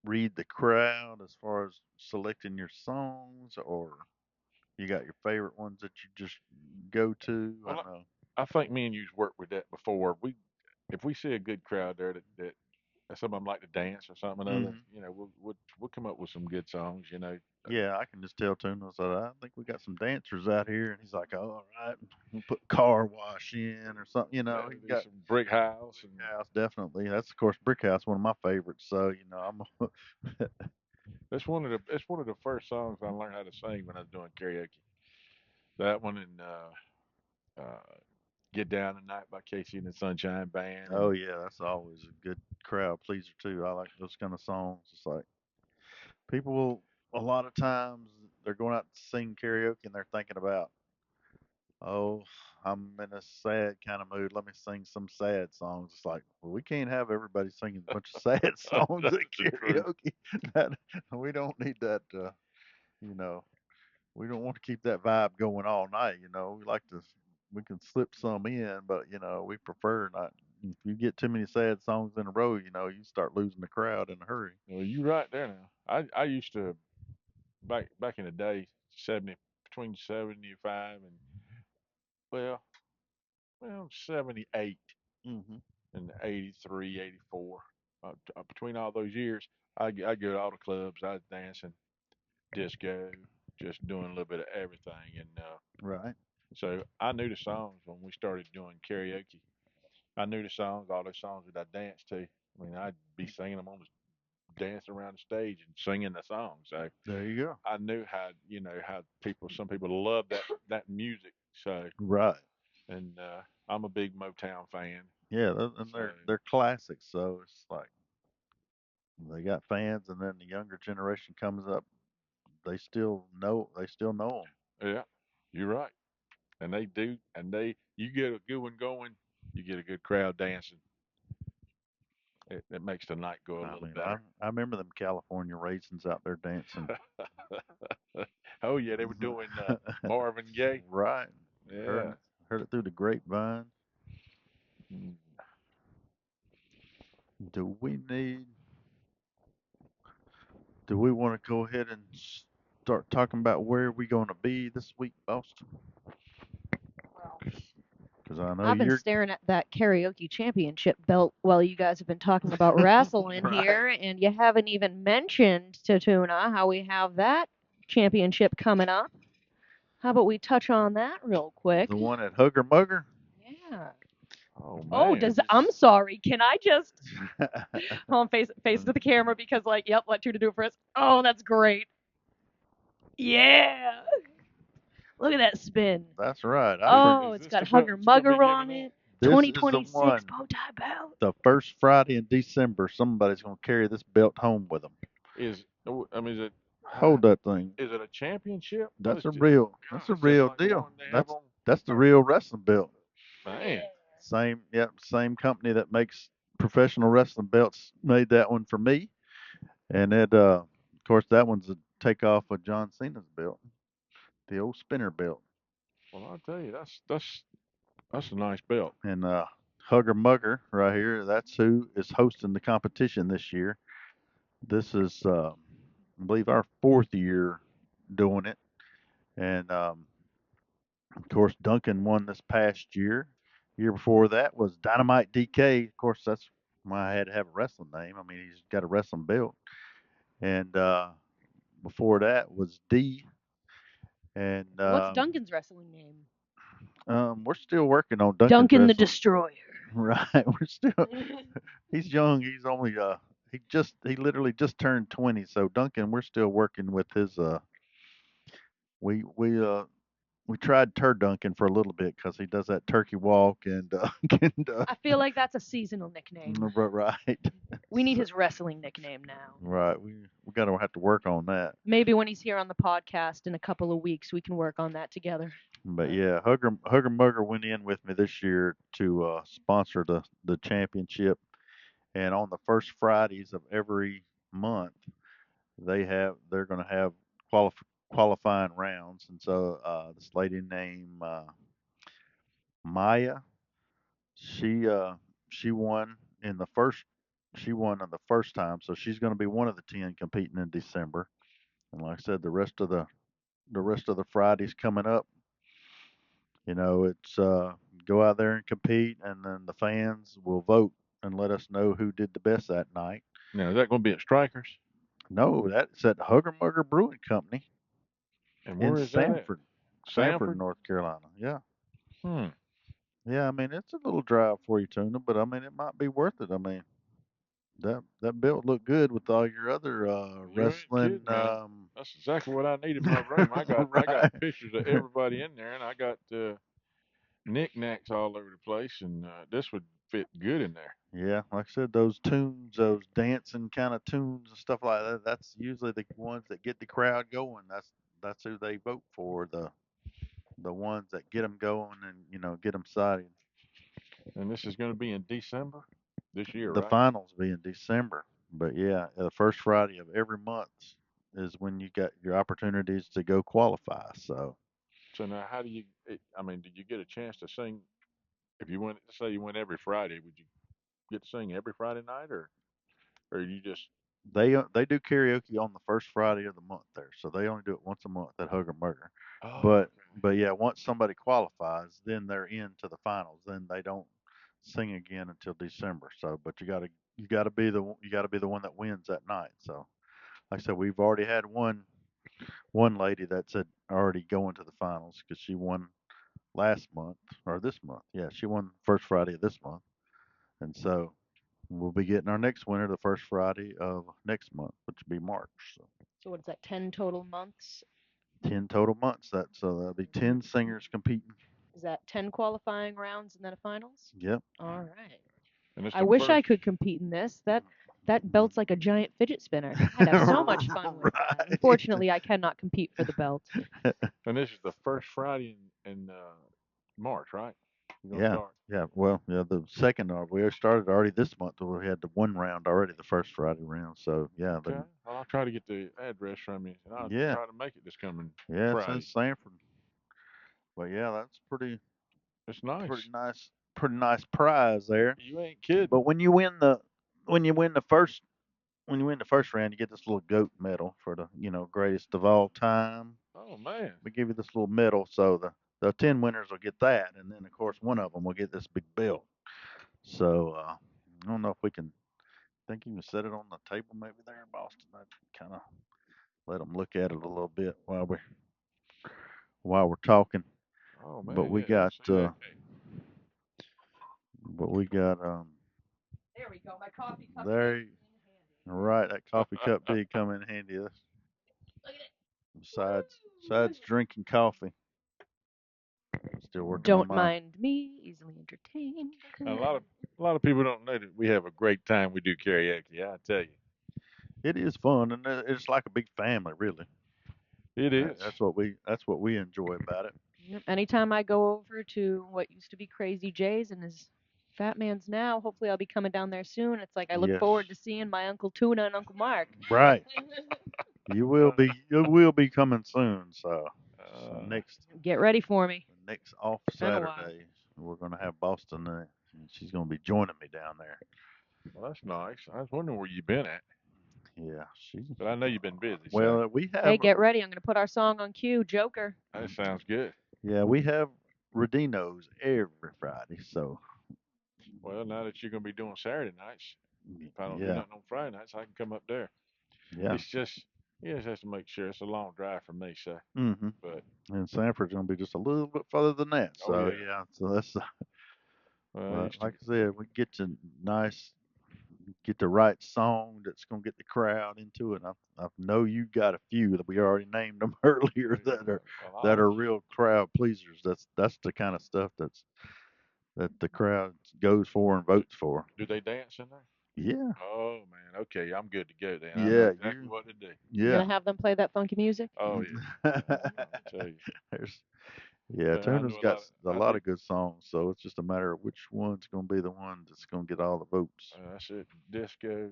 Speaker 2: read the crowd as far as selecting your songs, or you got your favorite ones that you just go to? I
Speaker 3: Well,
Speaker 2: know.
Speaker 3: I think me and you've worked with that before. If we see a good crowd there that some of them like to dance or something or other,
Speaker 2: Hmm.
Speaker 3: we'll come up with some good songs.
Speaker 2: Yeah, I can just tell Tuna. So I think we got some dancers out here, and he's like, "Oh, all right, we'll put car wash in or something."
Speaker 3: Yeah,
Speaker 2: He
Speaker 3: do
Speaker 2: got
Speaker 3: some brick house
Speaker 2: Brick
Speaker 3: and
Speaker 2: House definitely. That's of course Brick House, one of my favorites. So I'm
Speaker 3: it's one of the first songs I learned how to sing when I was doing karaoke. That one and "Get Down Tonight" by Casey and the Sunshine Band,
Speaker 2: oh
Speaker 3: and
Speaker 2: yeah, that's always a good crowd pleaser too. I like those kind of songs. It's like people will a lot of times they're going out to sing karaoke and they're thinking about, oh, I'm in a sad kind of mood. Let me sing some sad songs. It's like, well, we can't have everybody singing a bunch of sad songs
Speaker 3: that's
Speaker 2: at
Speaker 3: the truth.
Speaker 2: karaoke. That we don't need that. You know, we don't want to keep that vibe going all night. We like to. We can slip some in, but we prefer not. If you get too many sad songs in a row, you start losing the crowd in a hurry.
Speaker 3: Well, you right there now. I used to back in the day, 75 and well 78
Speaker 2: Hmm.
Speaker 3: and 83, 84. Between all those years, I go to all the clubs. I was dancing, disco, just doing a little bit of everything. And
Speaker 2: Right.
Speaker 3: so I knew the songs when we started doing karaoke. I knew the songs, all those songs that I danced to. I mean, I'd be singing them on the dancing around the stage and singing the song. So
Speaker 2: There you go.
Speaker 3: I knew how how some people love that music. So
Speaker 2: Right.
Speaker 3: and I'm a big Motown fan.
Speaker 2: Yeah, and
Speaker 3: So
Speaker 2: they're classics. So it's like they got fans, and then the younger generation comes up. They still know
Speaker 3: yeah, you're right. And they do, and you get a good one going, you get a good crowd dancing. It makes the night go a
Speaker 2: them. I
Speaker 3: little
Speaker 2: mean,
Speaker 3: better.
Speaker 2: I remember them California raisins out there dancing.
Speaker 3: Oh yeah, they were doing Marvin Gaye.
Speaker 2: Right.
Speaker 3: Yeah.
Speaker 2: Heard it through the grapevine.
Speaker 3: Mm.
Speaker 2: Do we need? Do we want to go ahead and start talking about where we going to be this week, Boston? Because I know
Speaker 1: I've been
Speaker 2: you're
Speaker 1: staring at that karaoke championship belt while you guys have been talking about wrestling
Speaker 2: right.
Speaker 1: here, and you haven't even mentioned to Tuna how we have that championship coming up. How about we touch on that real quick?
Speaker 2: The one at Hugger Mugger.
Speaker 1: Yeah.
Speaker 3: Oh
Speaker 1: Oh,
Speaker 3: man.
Speaker 1: does I'm sorry. Can I just hold on, face to the camera because yep, let Tuna do it first. Oh, that's great. Yeah. Look at that spin.
Speaker 2: That's right. I
Speaker 3: Is,
Speaker 2: for
Speaker 1: Oh,
Speaker 3: is
Speaker 1: it's
Speaker 3: this
Speaker 1: got
Speaker 3: the belt
Speaker 1: Hugger
Speaker 3: that you're gonna be
Speaker 1: Mugger
Speaker 3: giving
Speaker 1: on
Speaker 3: out?
Speaker 1: it.
Speaker 2: This is the
Speaker 1: 2026
Speaker 2: one.
Speaker 1: BowTie belt.
Speaker 2: The first Friday in December, somebody's going to carry this belt home with them.
Speaker 3: I mean, is it?
Speaker 2: Hold that thing.
Speaker 3: Is it a championship?
Speaker 2: That's a real. That's a
Speaker 3: Gosh, that's
Speaker 2: real
Speaker 3: like the
Speaker 2: deal.
Speaker 3: one they have on.
Speaker 2: That's the real wrestling belt.
Speaker 3: Man,
Speaker 2: Same, yep, same company that makes professional wrestling belts made that one for me, and of course, that one's a takeoff of John Cena's belt, the old spinner belt,
Speaker 3: well, I'll tell you, that's a nice belt.
Speaker 2: and Hugger Mugger right here. That's who is hosting the competition this year. This is, I believe, our fourth year doing it, and of course, Duncan won this past year. Year before that was Dynamite DK. Of course, that's why I had to have a wrestling name. I mean, he's got a wrestling belt. And before that was D. And
Speaker 1: What's Duncan's wrestling name?
Speaker 2: we're still working on Duncan's
Speaker 1: Duncan the
Speaker 2: wrestling.
Speaker 1: Destroyer.
Speaker 2: Right. We're still. He's young. He's only. He literally just turned 20. So Duncan, we're still working with his. We we uh we tried Turduncan for a little bit because he does that turkey walk and and
Speaker 1: I feel like that's a seasonal nickname.
Speaker 2: right.
Speaker 1: We need
Speaker 2: So,
Speaker 1: his wrestling nickname now.
Speaker 2: right. We gotta have to work on that.
Speaker 1: Maybe when he's here on the podcast in a couple of weeks, we can work on that together.
Speaker 2: But yeah, Hugger Mugger went in with me this year to sponsor the championship, and on the first Fridays of every month, they're going to have qualifying rounds, and so this lady named Maya, she she won in the first she won on the first time, so she's going to be one of the 10 competing in December. And like I said, the rest of the Fridays coming up, it's go out there and compete, and then the fans will vote and let us know who did the best that night.
Speaker 3: Now, is that going to be at Strikers?
Speaker 2: No, that's at Hugger Mugger Brewing Company
Speaker 3: And
Speaker 2: in
Speaker 3: where is that at?
Speaker 2: Sanford,
Speaker 3: Sanford?
Speaker 2: North Carolina. Yeah,
Speaker 3: Hmm.
Speaker 2: yeah. I mean, it's a little drive for you, Tuna, but I mean, it might be worth it. I mean, that belt looked good with all your other
Speaker 3: You ain't
Speaker 2: wrestling.
Speaker 3: kidding, man. That's exactly what I need in my room. I got
Speaker 2: Right.
Speaker 3: pictures of everybody in there, and I got knickknacks all over the place, and this would fit good in there.
Speaker 2: Yeah, like I said, those tunes, those dancing kind of tunes and stuff like that. That's usually the ones that get the crowd going. That's who they vote for. The ones that get them going and get them excited.
Speaker 3: And this is going to be in December this year,
Speaker 2: The
Speaker 3: right?
Speaker 2: finals be in December, but yeah, the first Friday of every month is when you got your opportunities to go qualify. So
Speaker 3: So now, how do you? I mean, did you get a chance to sing? If you went, say you went every Friday, would you get to sing every Friday night, or you just?
Speaker 2: they do karaoke on the first Friday of the month there. So they only do it once a month at Hugger Mugger.
Speaker 3: Oh,
Speaker 2: But yeah, once somebody qualifies, then they're into the finals. Then they don't sing again until December. So, but you gotta be the one that wins that night. So, like I said, we've already had one lady that said already going to the finals because she won last month or this month. Yeah, she won first Friday of this month, and so. We'll be getting our next winner the first Friday of next month, which will be March. So
Speaker 1: So what is that? 10 total months.
Speaker 2: 10 total months. That'll be 10 singers competing.
Speaker 1: Is that 10 qualifying rounds and then a finals?
Speaker 2: Yep.
Speaker 1: All right.
Speaker 3: And it's
Speaker 1: I
Speaker 3: the
Speaker 1: wish I
Speaker 3: first.
Speaker 1: could compete in this. That belt's like a giant fidget spinner. I'd have so much fun with that.
Speaker 2: Right.
Speaker 1: Unfortunately, I cannot compete for the belt.
Speaker 3: And this is the first Friday in March, right? You're gonna
Speaker 2: Yeah.
Speaker 3: start.
Speaker 2: Yeah. Well, yeah. The second we started already this month. We had the one round already, the first Friday round. So yeah.
Speaker 3: Okay. Well, I'll try to get the address from you, and I'll
Speaker 2: Yeah.
Speaker 3: try to make it this coming
Speaker 2: Yeah. It's in
Speaker 3: Friday.
Speaker 2: Sanford. But yeah, that's
Speaker 3: It's
Speaker 2: pretty
Speaker 3: nice.
Speaker 2: nice, pretty nice prize there.
Speaker 3: You ain't kidding.
Speaker 2: But when you win the first when you win the first round, you get this little goat medal for the greatest of all time.
Speaker 3: Oh man.
Speaker 2: We give you this little medal, so the 10 winners will get that, and then of course one of them will get this big belt. So I don't know if we can. Think you can set it on the table maybe there in Boston. I kind of let them look at it a little bit while we're talking.
Speaker 3: Oh
Speaker 2: But
Speaker 3: man.
Speaker 2: we
Speaker 3: Yeah. Let me
Speaker 2: got
Speaker 3: see that.
Speaker 2: but we got
Speaker 1: There we go. My coffee cup
Speaker 2: there.
Speaker 1: is
Speaker 2: All right, that coffee
Speaker 3: cake.
Speaker 2: cup did come in handy.
Speaker 1: Look at it.
Speaker 2: Besides drinking coffee, still working on
Speaker 1: Don't
Speaker 2: my.
Speaker 1: mind me, easily entertained.
Speaker 3: A lot of people don't know that we have a great time. We do karaoke. I tell you,
Speaker 2: It is fun, and it's like a big family, really.
Speaker 3: it is.
Speaker 2: That's what we enjoy about it.
Speaker 1: Yep. Anytime I go over to what used to be Crazy J's and is Fat Man's now, hopefully I'll be coming down there soon. It's like I look
Speaker 2: Yes,
Speaker 1: forward to seeing my Uncle Tuna and Uncle Mark.
Speaker 2: right. You will
Speaker 3: Uh,
Speaker 2: be you will be coming soon. So
Speaker 3: uh,
Speaker 1: Get ready for me.
Speaker 2: next off
Speaker 1: It's been a while.
Speaker 2: Saturday, we're gonna have Boston, and she's gonna be joining me down there.
Speaker 3: well, that's nice. I was wondering where you've been at,
Speaker 2: Yeah, she's.
Speaker 3: but I know you've been busy. So
Speaker 2: Well, we
Speaker 1: Hey,
Speaker 2: have.
Speaker 1: get ready. I'm going to put our song on cue, Joker.
Speaker 3: that sounds good.
Speaker 2: Yeah, we have Redinos every Friday. So
Speaker 3: Well, now that you're gonna be doing Saturday nights, if I don't do
Speaker 2: yeah,
Speaker 3: nothing on Friday nights, I can come up there.
Speaker 2: yeah.
Speaker 3: It's just you just have to make sure it's a long drive for me. So,
Speaker 2: Mhm.
Speaker 3: but
Speaker 2: And Sanford's gonna be just a little bit further than that.
Speaker 3: oh
Speaker 2: So
Speaker 3: yeah.
Speaker 2: yeah, so that's.
Speaker 3: Well, I
Speaker 2: But
Speaker 3: used to.
Speaker 2: like I said, we nice, get the right song that's gonna get the crowd into it. I know you got a few that we already named them earlier
Speaker 3: Well,
Speaker 2: that are real crowd pleasers. That's the kind of stuff that the crowd goes for and
Speaker 3: do,
Speaker 2: votes for.
Speaker 3: do they dance in there?
Speaker 2: Yeah,
Speaker 3: Oh man, okay, I'm good to go then. I know
Speaker 2: yeah,
Speaker 3: exactly what to do.
Speaker 1: You
Speaker 2: yeah.
Speaker 1: going to have them play that funky music?
Speaker 3: Oh yeah, let me tell you.
Speaker 2: There's Yeah,
Speaker 3: I
Speaker 2: Tuna's
Speaker 3: know a
Speaker 2: got
Speaker 3: lot.
Speaker 2: a
Speaker 3: I
Speaker 2: lot
Speaker 3: do.
Speaker 2: of good songs, so it's just a matter of which one's gonna be the one that's gonna get all the votes.
Speaker 3: That's it. Disco,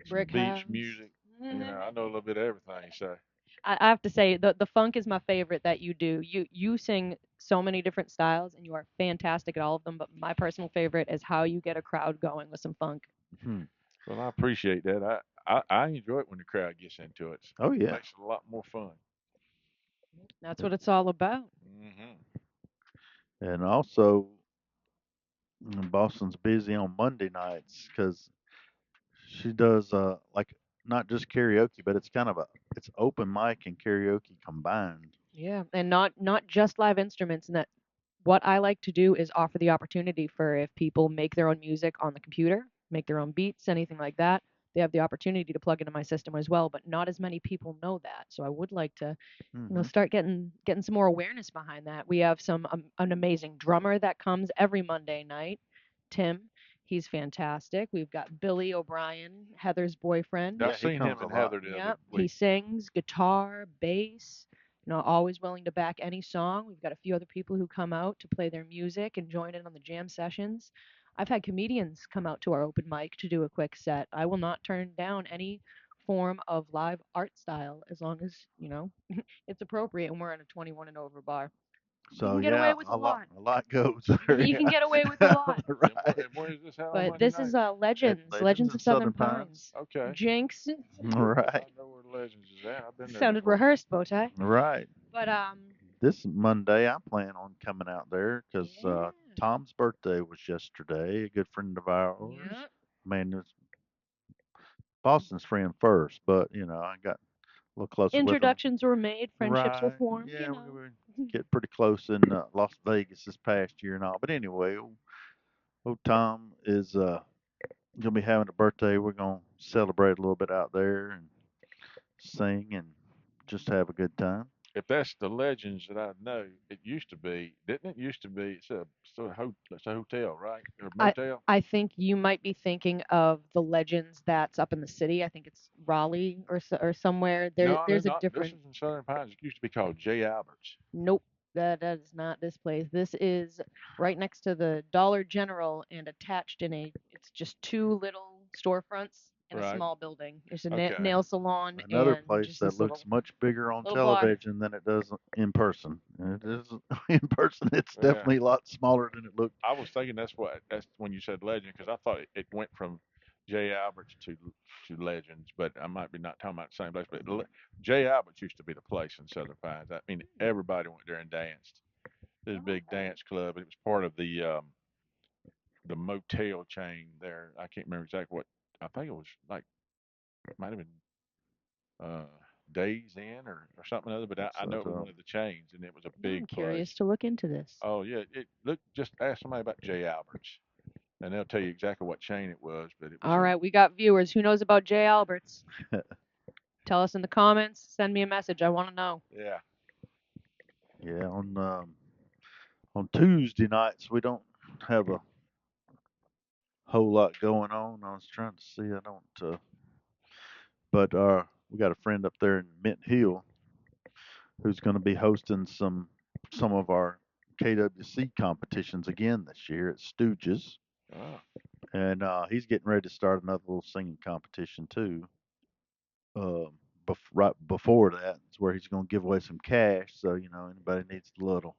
Speaker 3: some
Speaker 1: Brick
Speaker 3: beach
Speaker 1: House.
Speaker 3: music. I know a little bit of everything. So
Speaker 1: I have to say the funk is my favorite that you do. You sing so many different styles and you are fantastic at all of them. But my personal favorite is how you get a crowd going with some funk.
Speaker 2: Hmm.
Speaker 3: well, I appreciate that. I enjoy it when the crowd gets into it.
Speaker 2: Oh
Speaker 3: It
Speaker 2: yeah,
Speaker 3: makes it a lot more fun.
Speaker 1: That's what it's all about.
Speaker 2: and also Boston's busy on Monday nights because she does like not just karaoke, but it's open mic and karaoke combined.
Speaker 1: Yeah, and not just live instruments. And that what I like to do is offer the opportunity for if people make their own music on the computer, make their own beats, anything like that, they have the opportunity to plug into my system as well. But not as many people know that. So I would like to
Speaker 2: Hmm.
Speaker 1: start getting some more awareness behind that. We have some an amazing drummer that comes every Monday night, Tim. He's fantastic. We've got Billy O'Brien, Heather's boyfriend.
Speaker 3: I've
Speaker 2: Yeah, he
Speaker 3: seen him
Speaker 2: comes a
Speaker 3: and
Speaker 2: lot.
Speaker 3: Heather the other
Speaker 1: Yep, he
Speaker 3: week.
Speaker 1: sings guitar, bass. Always willing to back any song. We've got a few other people who come out to play their music and join in on the jam sessions. I've had comedians come out to our open mic to do a quick set. I will not turn down any form of live art style as long as, it's appropriate and we're in a 21 and over bar. You
Speaker 2: So
Speaker 1: can get away
Speaker 2: yeah,
Speaker 1: with a
Speaker 2: a
Speaker 1: lot.
Speaker 2: lot goes there.
Speaker 1: You can get away with a
Speaker 2: Yeah,
Speaker 1: lot.
Speaker 2: right.
Speaker 3: And where is this out on
Speaker 1: But
Speaker 3: Monday
Speaker 1: this is
Speaker 3: nights?
Speaker 2: At
Speaker 1: Legends,
Speaker 2: Legends
Speaker 1: Legends
Speaker 2: in
Speaker 1: of Southern
Speaker 2: Southern Pines.
Speaker 1: Pines.
Speaker 3: Okay.
Speaker 1: Jinx.
Speaker 2: Right,
Speaker 3: I know where Legends is at. I've been there
Speaker 1: Sounded
Speaker 3: before.
Speaker 1: rehearsed, BowTie.
Speaker 2: right.
Speaker 1: But
Speaker 2: This Monday, I plan on coming out there because
Speaker 1: yeah.
Speaker 2: Tom's birthday was yesterday. A good friend of ours.
Speaker 1: Yeah.
Speaker 2: I mean, it's Boston's friend first, but I got a little closer with him.
Speaker 1: Introductions were made, friendships were
Speaker 2: Right.
Speaker 1: formed.
Speaker 2: Yeah, we get pretty close in Las Vegas this past year and all. But anyway, old Tom is gonna be having a birthday. We're gonna celebrate a little bit out there and sing and just have a good time.
Speaker 3: If that's the Legends that I know, it used to be, didn't it? Used to be. It's a hotel, right, or
Speaker 1: I
Speaker 3: motel?
Speaker 1: I think you might be thinking of the Legends that's up in the city. I think it's Raleigh or somewhere.
Speaker 3: No, they're
Speaker 1: There's a
Speaker 3: not. This
Speaker 1: different.
Speaker 3: is in Southern Pines. It used to be called J. Albert's.
Speaker 1: Nope, that is not this place. This is right next to the Dollar General and attached in a. It's just two little storefronts in a
Speaker 3: Right.
Speaker 1: small building. There's a
Speaker 3: Okay.
Speaker 1: nail salon
Speaker 2: Another
Speaker 1: and
Speaker 2: place
Speaker 1: just
Speaker 2: that
Speaker 1: this
Speaker 2: looks much bigger on
Speaker 1: little bar.
Speaker 2: television than it does in person. And it is in person. It's
Speaker 3: Yeah.
Speaker 2: definitely a lot smaller than it looked.
Speaker 3: I was thinking that's when you said Legend because I thought it went from J. Albert's to Legends, but I might be not talking about the same place. But J. Albert's used to be the place in Southern Pines. I mean, everybody went there and danced. There's a big
Speaker 1: Okay.
Speaker 3: dance club. It was part of the motel chain there. I can't remember exactly what. I think it was like might have been uh, Days Inn or something other, but I know it was
Speaker 2: So
Speaker 3: one of the chains, and it was a
Speaker 1: Now I'm
Speaker 3: big
Speaker 1: curious
Speaker 3: place.
Speaker 1: to look into this.
Speaker 3: Oh yeah, it look just ask somebody about J. Alberts, and they'll tell you exactly what chain it was. But it was
Speaker 1: All right, we got viewers. Who knows about Jay Alberts? Tell us in the comments. Send me a message. I want to know.
Speaker 3: yeah.
Speaker 2: yeah, on Tuesday nights we don't have a whole lot going on. I was trying to see. I don't. But we got a friend up there in Mint Hill who's going to be hosting some of our KWC competitions again this year at Stooges,
Speaker 3: Oh,
Speaker 2: and he's getting ready to start another little singing competition too. Um, right before that is where he's going to give away some cash. So anybody needs a little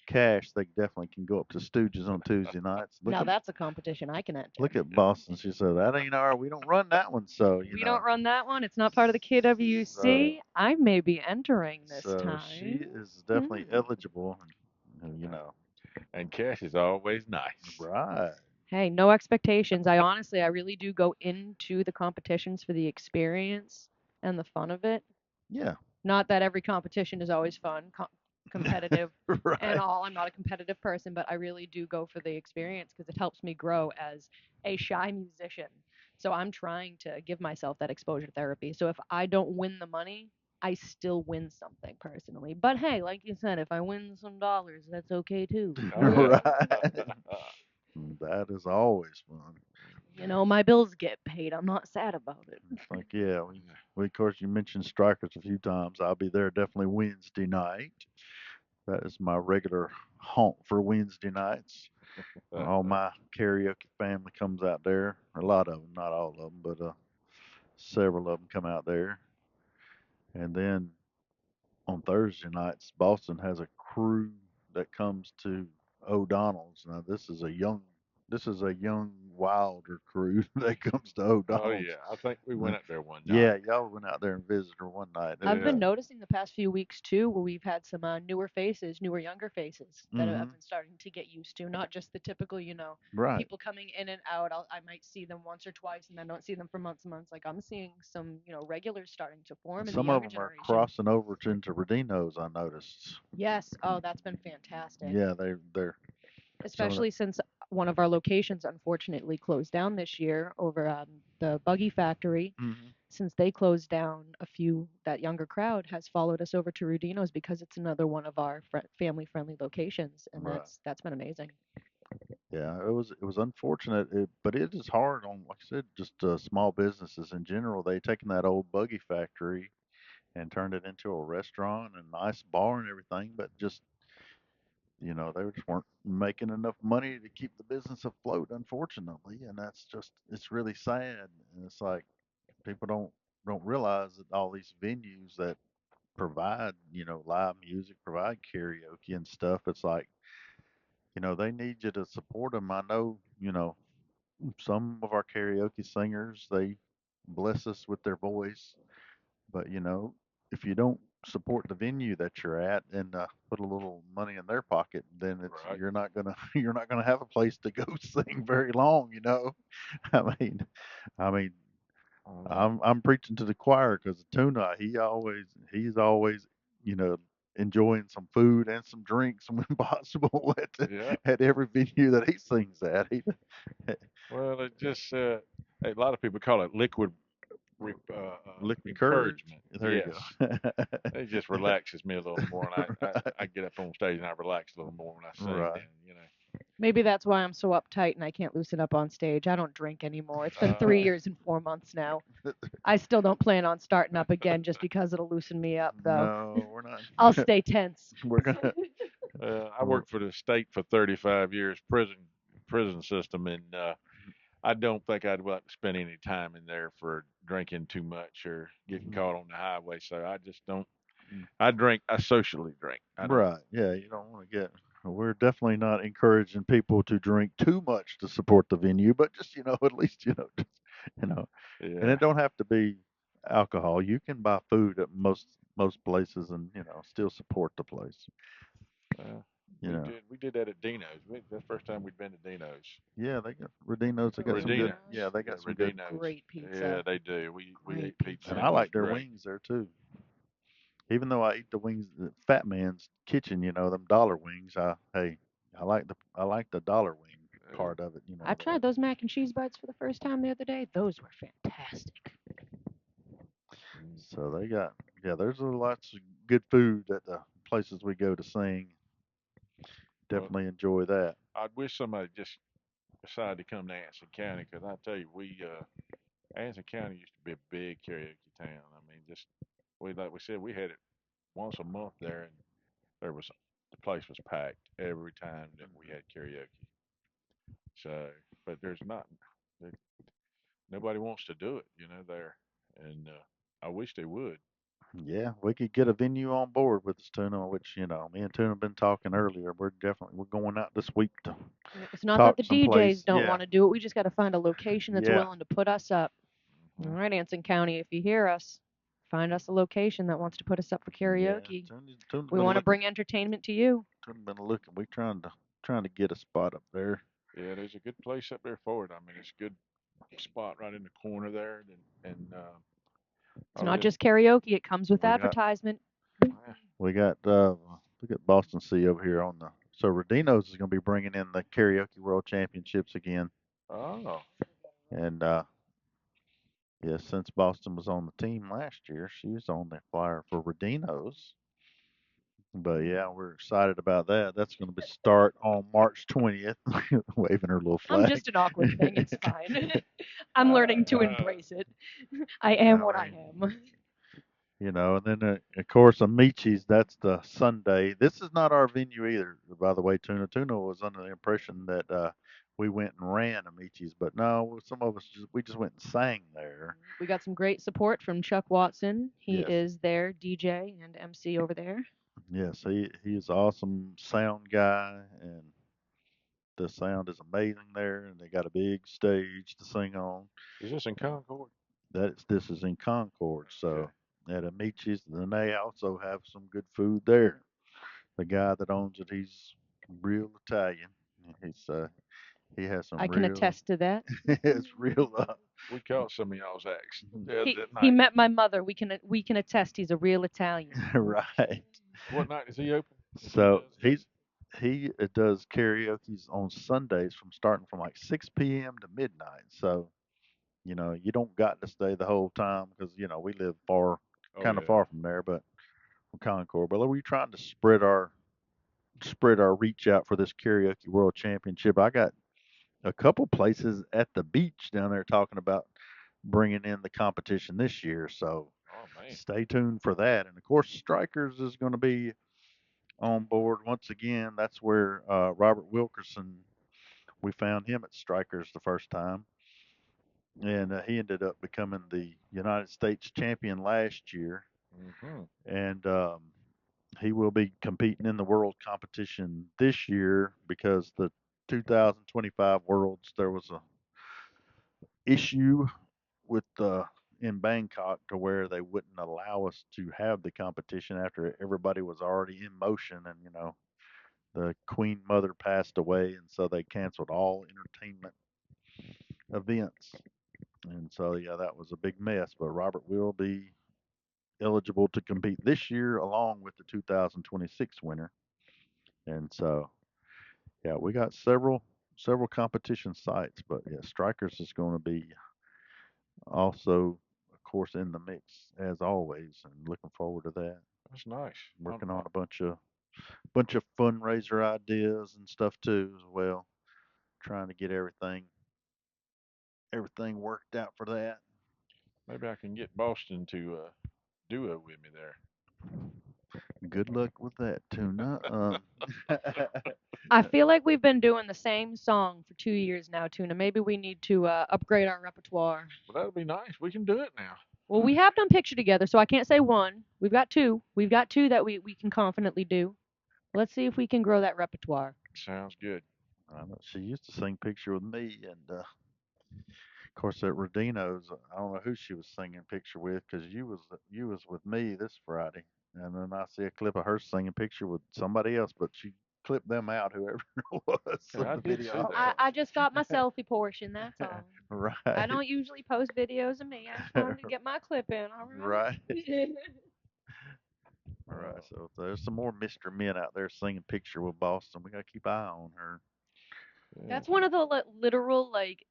Speaker 2: cash, they definitely can go up to Stooges on Tuesday nights.
Speaker 1: Now that's a competition I can enter.
Speaker 2: Look at Boston. She said that ain't our. We don't run that one. So
Speaker 1: We don't run that one. It's not part of the KWC.
Speaker 2: So
Speaker 1: I may be entering this
Speaker 2: so she
Speaker 1: time.
Speaker 2: is definitely
Speaker 1: Hmm.
Speaker 2: eligible.
Speaker 3: and cash is always nice.
Speaker 2: Right.
Speaker 1: Hey, no expectations. I really do go into the competitions for the experience and the fun of it.
Speaker 2: Yeah.
Speaker 1: Not that every competition is always fun, competitive, and
Speaker 2: Right.
Speaker 1: all. I'm not a competitive person, but I really do go for the experience because it helps me grow as a shy musician. So I'm trying to give myself that exposure therapy. So if I don't win the money, I still win something personally. But hey, like you said, if I win some dollars, that's okay too.
Speaker 3: Oh yeah.
Speaker 2: Right. That is always fun.
Speaker 1: My bills get paid. I'm not sad about it.
Speaker 2: It's like, yeah, we of course you mentioned Strikers a few times. I'll be there definitely Wednesday night. That is my regular haunt for Wednesday nights. All my karaoke family comes out there. A lot of them, not all of them, but several of them come out there. And then on Thursday nights, Boston has a crew that comes to O'Donnell's. Now this is a young Wilder crew that comes to
Speaker 3: Oh
Speaker 2: O'Donnell's.
Speaker 3: yeah. I think we went up there one
Speaker 2: Yeah,
Speaker 3: night.
Speaker 2: y'all went out there and visited her one night. It
Speaker 1: I've
Speaker 2: was
Speaker 3: Yeah.
Speaker 1: been noticing the past few weeks too, where we've had some newer faces, newer, younger faces that I've
Speaker 2: mm-hmm.
Speaker 1: been starting to get used to. Not just the typical,
Speaker 2: Right.
Speaker 1: people coming in and out. I might see them once or twice and then don't see them for months and months. Like I'm seeing some, regulars starting to form in the
Speaker 2: Some of
Speaker 1: younger
Speaker 2: them are
Speaker 1: generation.
Speaker 2: crossing over into Redinos. I noticed.
Speaker 1: Yes. Oh, that's been fantastic.
Speaker 2: Yeah, they're some of the.
Speaker 1: Especially since one of our locations unfortunately closed down this year over the Buggy Factory.
Speaker 2: Hmm.
Speaker 1: Since they closed down, that younger crowd has followed us over to Rudino's because it's another one of our family friendly locations, and
Speaker 2: Right.
Speaker 1: that's been amazing.
Speaker 2: Yeah, it was unfortunate, but it is hard on, like I said, just small businesses in general. They taken that old buggy factory and turned it into a restaurant and nice bar and everything, but just they just weren't making enough money to keep the business afloat, unfortunately, and it's really sad. And it's like people don't realize that all these venues that provide live music, provide karaoke and stuff. It's like they need you to support them. I know some of our karaoke singers, they bless us with their voice, but if you don't support the venue that you're at and put a little money in their pocket, then it's
Speaker 3: Right.
Speaker 2: you're not gonna have a place to go sing very long. I mean, I mean,
Speaker 3: Mm.
Speaker 2: I'm preaching to the choir because Tuna, he's always you know enjoying some food and some drinks when possible at
Speaker 3: Yeah.
Speaker 2: at every venue that he sings at.
Speaker 3: Well, it just A lot of people call it liquid
Speaker 2: Liquid courage.
Speaker 3: encouragement.
Speaker 2: There you
Speaker 3: Yes,
Speaker 2: go.
Speaker 3: it just relaxes me a little more, and I get up on stage and I relax a little more when I sing.
Speaker 2: Right.
Speaker 3: Then you
Speaker 1: Maybe that's why I'm so uptight and I can't loosen up on stage. I don't drink anymore. It's been
Speaker 3: know.
Speaker 1: 3 years and 4 months now. I still don't plan on starting up again just because it'll loosen me up, though.
Speaker 2: No, we're not.
Speaker 1: I'll stay tense.
Speaker 2: We're gonna.
Speaker 3: I worked for the state for 35 years, prison system, and I don't think I'd like to spend any time in there for drinking too much or getting caught on the highway. So I just don't. I drink. I socially drink. I don't.
Speaker 2: Right. Yeah, you don't want to get. We're definitely not encouraging people to drink too much to support the venue, but just at least just, you know, and
Speaker 3: Yeah.
Speaker 2: it don't have to be alcohol. You can buy food at most places and still support the place.
Speaker 3: Uh,
Speaker 2: You know.
Speaker 3: we did that at Dino's. That's the first time we'd been to Dino's.
Speaker 2: Yeah, they got Redinos. They
Speaker 1: Oh,
Speaker 2: got some good.
Speaker 3: Redina.
Speaker 2: Yeah,
Speaker 1: Redina's.
Speaker 2: they
Speaker 3: Yeah,
Speaker 2: got some good.
Speaker 3: Redino's.
Speaker 1: Great
Speaker 3: Yeah,
Speaker 1: pizza.
Speaker 3: they do. We
Speaker 1: Great
Speaker 3: ate pizza
Speaker 2: And
Speaker 3: and
Speaker 1: pizza.
Speaker 2: I
Speaker 3: it was
Speaker 2: like their
Speaker 3: great.
Speaker 2: wings there too. Even though I eat the wings, the Fat Man's Kitchen, them dollar wings. I like the dollar wing
Speaker 3: Uh,
Speaker 2: part of it.
Speaker 1: I tried those mac and cheese bites for the first time the other day. Those were fantastic.
Speaker 3: mm,
Speaker 2: So they got there's lots of good food at the places we go to sing.
Speaker 3: well,
Speaker 2: Definitely enjoy that.
Speaker 3: I'd wish somebody just decided to come to Anson County because I tell you, Anson County used to be a big karaoke town. I mean, just we like we said, we had it once a month there, and there was the place was packed every time that we had karaoke. So, but there's not there, nobody wants to do it, there, and I wish they would.
Speaker 2: Yeah, we could get a venue on board with us, Tuna, which me and Tuna have been talking earlier. We're going out this week to
Speaker 1: It's not that
Speaker 2: talk
Speaker 1: the DJs
Speaker 2: someplace.
Speaker 1: don't
Speaker 2: Yeah,
Speaker 1: want to do it. We just got to find a location that's
Speaker 2: yeah,
Speaker 1: willing to put us up. All
Speaker 3: Hmm.
Speaker 1: right, Anson County, if you hear us, find us a location that wants to put us up for
Speaker 2: yeah.
Speaker 1: karaoke.
Speaker 2: Tuna's
Speaker 1: We
Speaker 2: been
Speaker 1: want to
Speaker 2: looking.
Speaker 1: bring entertainment to you.
Speaker 2: Tuna been looking. We trying to get a spot up there.
Speaker 3: Yeah, there's a good place up there for it. I mean, it's a good spot right in the corner there, and
Speaker 1: It's
Speaker 3: I
Speaker 1: not
Speaker 3: really,
Speaker 1: just karaoke, it comes with
Speaker 2: We got
Speaker 1: advertisement.
Speaker 3: eh,
Speaker 2: we got look at Boston C over here on the. So Redinos is going to be bringing in the karaoke world championships again,
Speaker 3: oh,
Speaker 2: and yeah, since Boston was on the team last year, she was on the flyer for Redinos. But yeah, we're excited about that. That's going to be start on March 20th, waving her little
Speaker 1: I'm
Speaker 2: flag.
Speaker 1: just an awkward thing. It's fine. I'm learning to
Speaker 3: uh,
Speaker 1: embrace it. I am
Speaker 2: No,
Speaker 1: what I am.
Speaker 2: and then of course Amichi's. That's the Sunday. This is not our venue either, by the way. Tuna was under the impression that we went and ran Amichi's, but no, some of us just went and sang there.
Speaker 1: We got some great support from Chuck Watson. He
Speaker 2: Yes,
Speaker 1: is their DJ and MC over there.
Speaker 2: yes, he's an awesome sound guy, and the sound is amazing there, and they got a big stage to sing on.
Speaker 3: is this in Concord?
Speaker 2: This is in Concord,
Speaker 3: Okay.
Speaker 2: so at Amici's, and they also have some good food there. The guy that owns it, he's real Italian. He's he has some
Speaker 1: I can
Speaker 2: real,
Speaker 1: attest to that.
Speaker 2: it's real
Speaker 3: We caught some of y'all's acts that
Speaker 1: He
Speaker 3: night.
Speaker 1: met my mother. We can attest he's a real Italian.
Speaker 2: right.
Speaker 3: What night is he open that he
Speaker 2: So
Speaker 3: does that?
Speaker 2: he does karaoke's on Sundays from starting from like 6 p.m. to midnight. So you don't got to stay the whole time because we live
Speaker 3: Oh
Speaker 2: kind of
Speaker 3: yeah.
Speaker 2: far from there, but from Concord. But we're trying to spread our reach out for this karaoke world championship. I got a couple places at the beach down there talking about bringing in the competition this year. So
Speaker 3: Oh man.
Speaker 2: stay tuned for that. And of course, Strikers is going to be on board once again. That's where Robert Wilkerson, we found him at Strikers the first time, and he ended up becoming the United States champion last year.
Speaker 3: Hmm.
Speaker 2: And he will be competing in the world competition this year because the 2025 Worlds there was a issue with in Bangkok to where they wouldn't allow us to have the competition after everybody was already in motion, and the Queen Mother passed away, and so they canceled all entertainment events. And so yeah, that was a big mess. But Robert will be eligible to compete this year along with the 2026 winner. And so yeah, we got several competition sites, but yeah, Strikers is going to be Also, of course, in the mix as always, and looking forward to that.
Speaker 3: That's nice.
Speaker 2: Working on a bunch of fundraiser ideas and stuff too as well. Trying to get everything worked out for that.
Speaker 3: Maybe I can get Boston to duo with me there.
Speaker 2: Good luck with that, Tuna.
Speaker 1: I feel like we've been doing the same song for 2 years now, Tuna. Maybe we need to upgrade our repertoire.
Speaker 3: Well, that'll be nice. We can do it now.
Speaker 1: Well, we have done picture together, so I can't say one. We've got two. We've got two that we can confidently do. Let's see if we can grow that repertoire.
Speaker 3: Sounds good.
Speaker 2: I know she used to sing picture with me, and of course at Rodino's, I don't know who she was singing picture with, because you was with me this Friday, and then I see a clip of her singing picture with somebody else, but she clipped them out, whoever it was,
Speaker 3: Yeah,
Speaker 2: of
Speaker 3: I
Speaker 2: the
Speaker 3: did
Speaker 2: video
Speaker 3: see
Speaker 2: I was
Speaker 3: that.
Speaker 1: I just got my selfie portion, that's all. I
Speaker 2: right,
Speaker 1: don't usually post videos of me. I just wanted to get my clip in, all
Speaker 2: right,
Speaker 1: right?
Speaker 2: right.
Speaker 3: Uh,
Speaker 2: So if there's some more Mr. Men out there singing picture with Boston, we gotta keep an eye on her.
Speaker 3: yeah.
Speaker 1: That's one of the literal like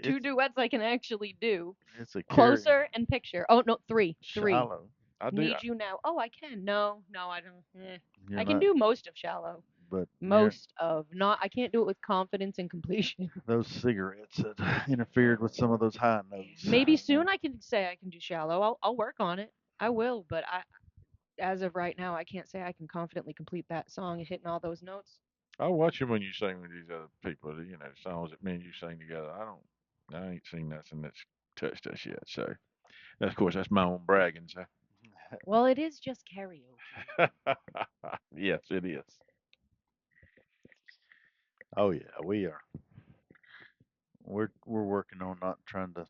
Speaker 1: two
Speaker 2: It's
Speaker 1: duets I can actually do.
Speaker 2: it's a carry
Speaker 1: Closer and picture. Oh no, three. Three.
Speaker 2: shallow,
Speaker 3: I do.
Speaker 1: Need you now. Oh, I can. No, no, I don't.
Speaker 2: you
Speaker 1: I can
Speaker 2: know,
Speaker 1: do most of shallow.
Speaker 2: but yeah,
Speaker 1: Most of not. I can't do it with confidence and completion.
Speaker 2: those cigarettes had interfered with some of those high notes.
Speaker 1: Maybe soon I can say I can do shallow. I'll work on it. I will, but as of right now I can't say I can confidently complete that song hitting all those notes.
Speaker 3: I watch you when you sing with these other people. You know, songs that me and you sing together. I ain't seen nothing that's touched us yet. So, of course, that's my own bragging. So,
Speaker 1: Well, it is just karaoke.
Speaker 3: yes, it is.
Speaker 2: Oh yeah, we are. We're working on not trying to.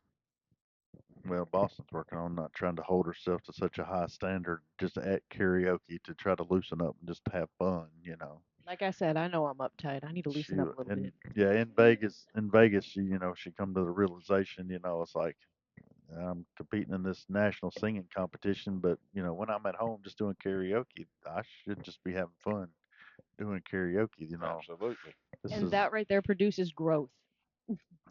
Speaker 2: Well, Boston's working on not trying to hold herself to such a high standard just at karaoke to try to loosen up and just have fun.
Speaker 1: Like I said, I know I'm uptight. I need to
Speaker 2: She
Speaker 1: loosen up a little
Speaker 2: and
Speaker 1: bit.
Speaker 2: yeah, in Vegas, she come to the realization, it's like I'm competing in this national singing competition, but when I'm at home just doing karaoke, I should just be having fun doing karaoke.
Speaker 3: Absolutely.
Speaker 2: This
Speaker 1: And
Speaker 2: is
Speaker 1: that right there produces growth.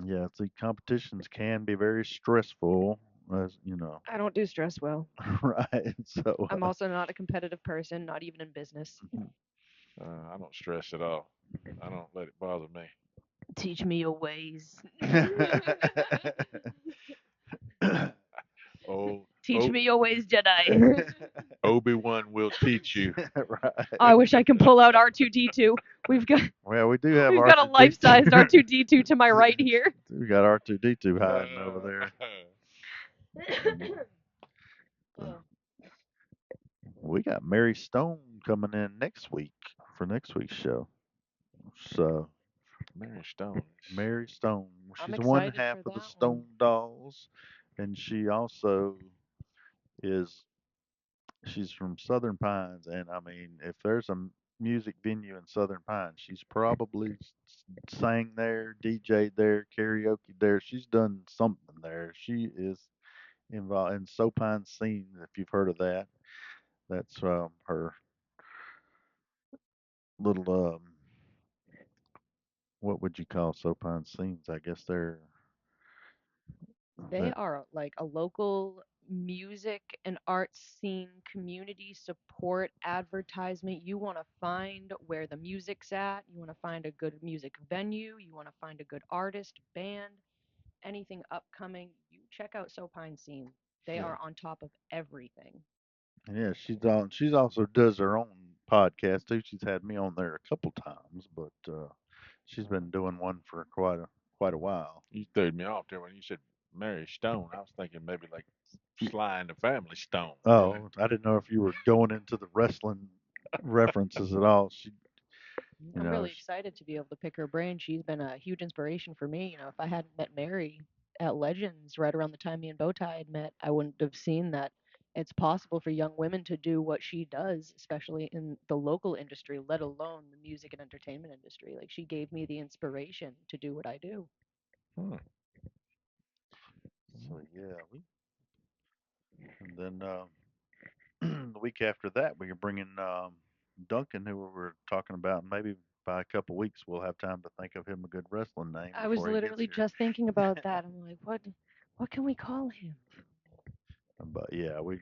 Speaker 2: Yeah, the competitions can be very stressful, as
Speaker 1: I don't do stress well.
Speaker 2: right? So,
Speaker 1: I'm also not a competitive person, not even in business.
Speaker 3: I don't stress at all. I don't let it bother me.
Speaker 1: Teach me your ways.
Speaker 3: Oh,
Speaker 1: Teach
Speaker 3: oh,
Speaker 1: me your ways, Jedi.
Speaker 3: Obi-Wan will teach you.
Speaker 1: I
Speaker 2: right.
Speaker 1: wish I can pull out R2D2. We've got
Speaker 2: Well, we do have
Speaker 1: we've got a life-sized
Speaker 2: R2D2.
Speaker 1: R2D2 to my right here.
Speaker 2: We got R2D2 hiding over
Speaker 3: Uh,
Speaker 2: there. And
Speaker 1: Oh.
Speaker 2: we got Mary Stone coming in next week for next week's show. So
Speaker 3: Mary Stone.
Speaker 2: Mary Stone,
Speaker 1: I'm
Speaker 2: she's one
Speaker 1: excited
Speaker 2: half
Speaker 1: for
Speaker 2: of the
Speaker 1: that one.
Speaker 2: Stone Dolls, and she also is she's from Southern Pines, and I mean, if there's a music venue in Southern Pines, she's probably sang there, DJ'd there, karaoke there. She's done something there. She is involved in Sopine Scene, if you've heard of that. That's her little what would you call Sopine Scenes? I guess they're
Speaker 1: They
Speaker 2: that.
Speaker 1: are like a local music and art scene community support advertisement. You want to find where the music's at, you want to find a good music venue, you want to find a good artist, band, anything upcoming, you check out Sopine Scene. They
Speaker 2: Yeah,
Speaker 1: are on top of everything.
Speaker 2: yeah. She's also does her own podcast too. She's had me on there a couple times, but she's been doing one for quite a while.
Speaker 3: You threw me off there when you said Mary Stone. I was thinking maybe like Sly and the Family Stone.
Speaker 2: Oh, I didn't know if you were going into the wrestling references at all. She, you
Speaker 1: I'm
Speaker 2: know,
Speaker 1: really excited to be able to pick her brain. She's been a huge inspiration for me. If I hadn't met Mary at Legends right around the time me and BowTie had met, I wouldn't have seen that it's possible for young women to do what she does, especially in the local industry, let alone the music and entertainment industry. Like she gave me the inspiration to do what I do.
Speaker 3: Hmm.
Speaker 2: so yeah, and then the week after that we are bringing Duncan, who we were talking about, and maybe by a couple weeks we'll have time to think of him a good wrestling name
Speaker 1: I was
Speaker 2: before he gets
Speaker 1: literally
Speaker 2: here.
Speaker 1: just thinking about that. I'm like, what? What can we call him?
Speaker 2: But yeah, we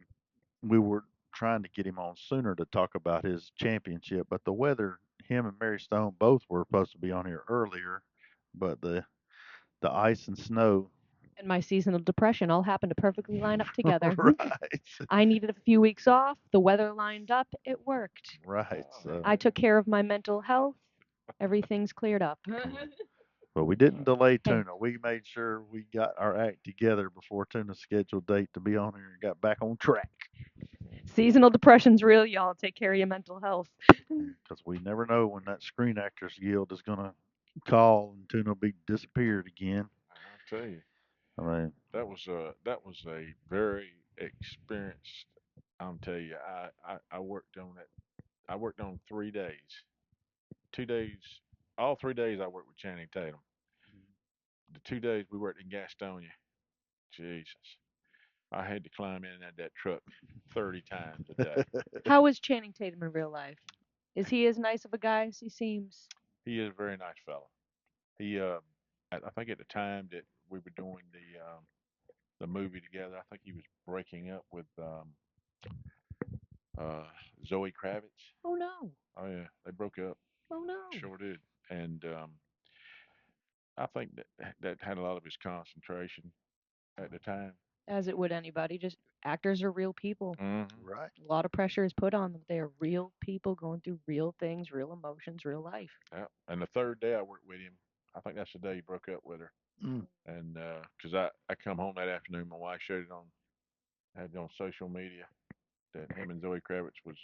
Speaker 2: were trying to get him on sooner to talk about his championship, but the weather, him and Mary Stone both were supposed to be on here earlier, but the ice and snow.
Speaker 1: And my seasonal depression all happened to perfectly line up together.
Speaker 2: Right.
Speaker 1: I needed a few weeks off. The weather lined up. It worked.
Speaker 2: Right.
Speaker 3: Oh,
Speaker 2: So,
Speaker 1: I took care of my mental health. Everything's cleared up.
Speaker 2: but we didn't delay
Speaker 1: Hey,
Speaker 2: Tuna. We made sure we got our act together before Tuna's scheduled date to be on here and got back on track.
Speaker 1: seasonal depression's real, y'all. Take care of your mental health.
Speaker 2: Because we never know when that Screen Actors Guild is going to call and Tuna will be disappeared again.
Speaker 3: I tell you,
Speaker 2: I mean,
Speaker 3: that was a very experienced. I'm tell you, I worked on it. I worked on 3 days. 2 days, all 3 days I worked with Channing Tatum. The 2 days we worked in Gastonia, Jesus, I had to climb in and out that truck 30 times a day.
Speaker 1: How is Channing Tatum in real life? Is he as nice of a guy as he seems?
Speaker 3: He is a very nice fellow. He, I think at the time that we were doing the movie together, I think he was breaking up with uh, Zoe Kravitz.
Speaker 1: Oh no.
Speaker 3: Oh yeah, they broke up.
Speaker 1: Oh no.
Speaker 3: Sure did. And I think that had a lot of his concentration at the time.
Speaker 1: As it would anybody. Just actors are real people.
Speaker 3: Hmm.
Speaker 2: right.
Speaker 1: A lot of pressure is put on them. They are real people going through real things, real emotions, real life.
Speaker 3: Yeah. And the third day I worked with him, I think that's the day he broke up with her.
Speaker 2: Mm.
Speaker 3: And because I come home that afternoon, my wife showed it on, had it on social media that him and Zoe Kravitz was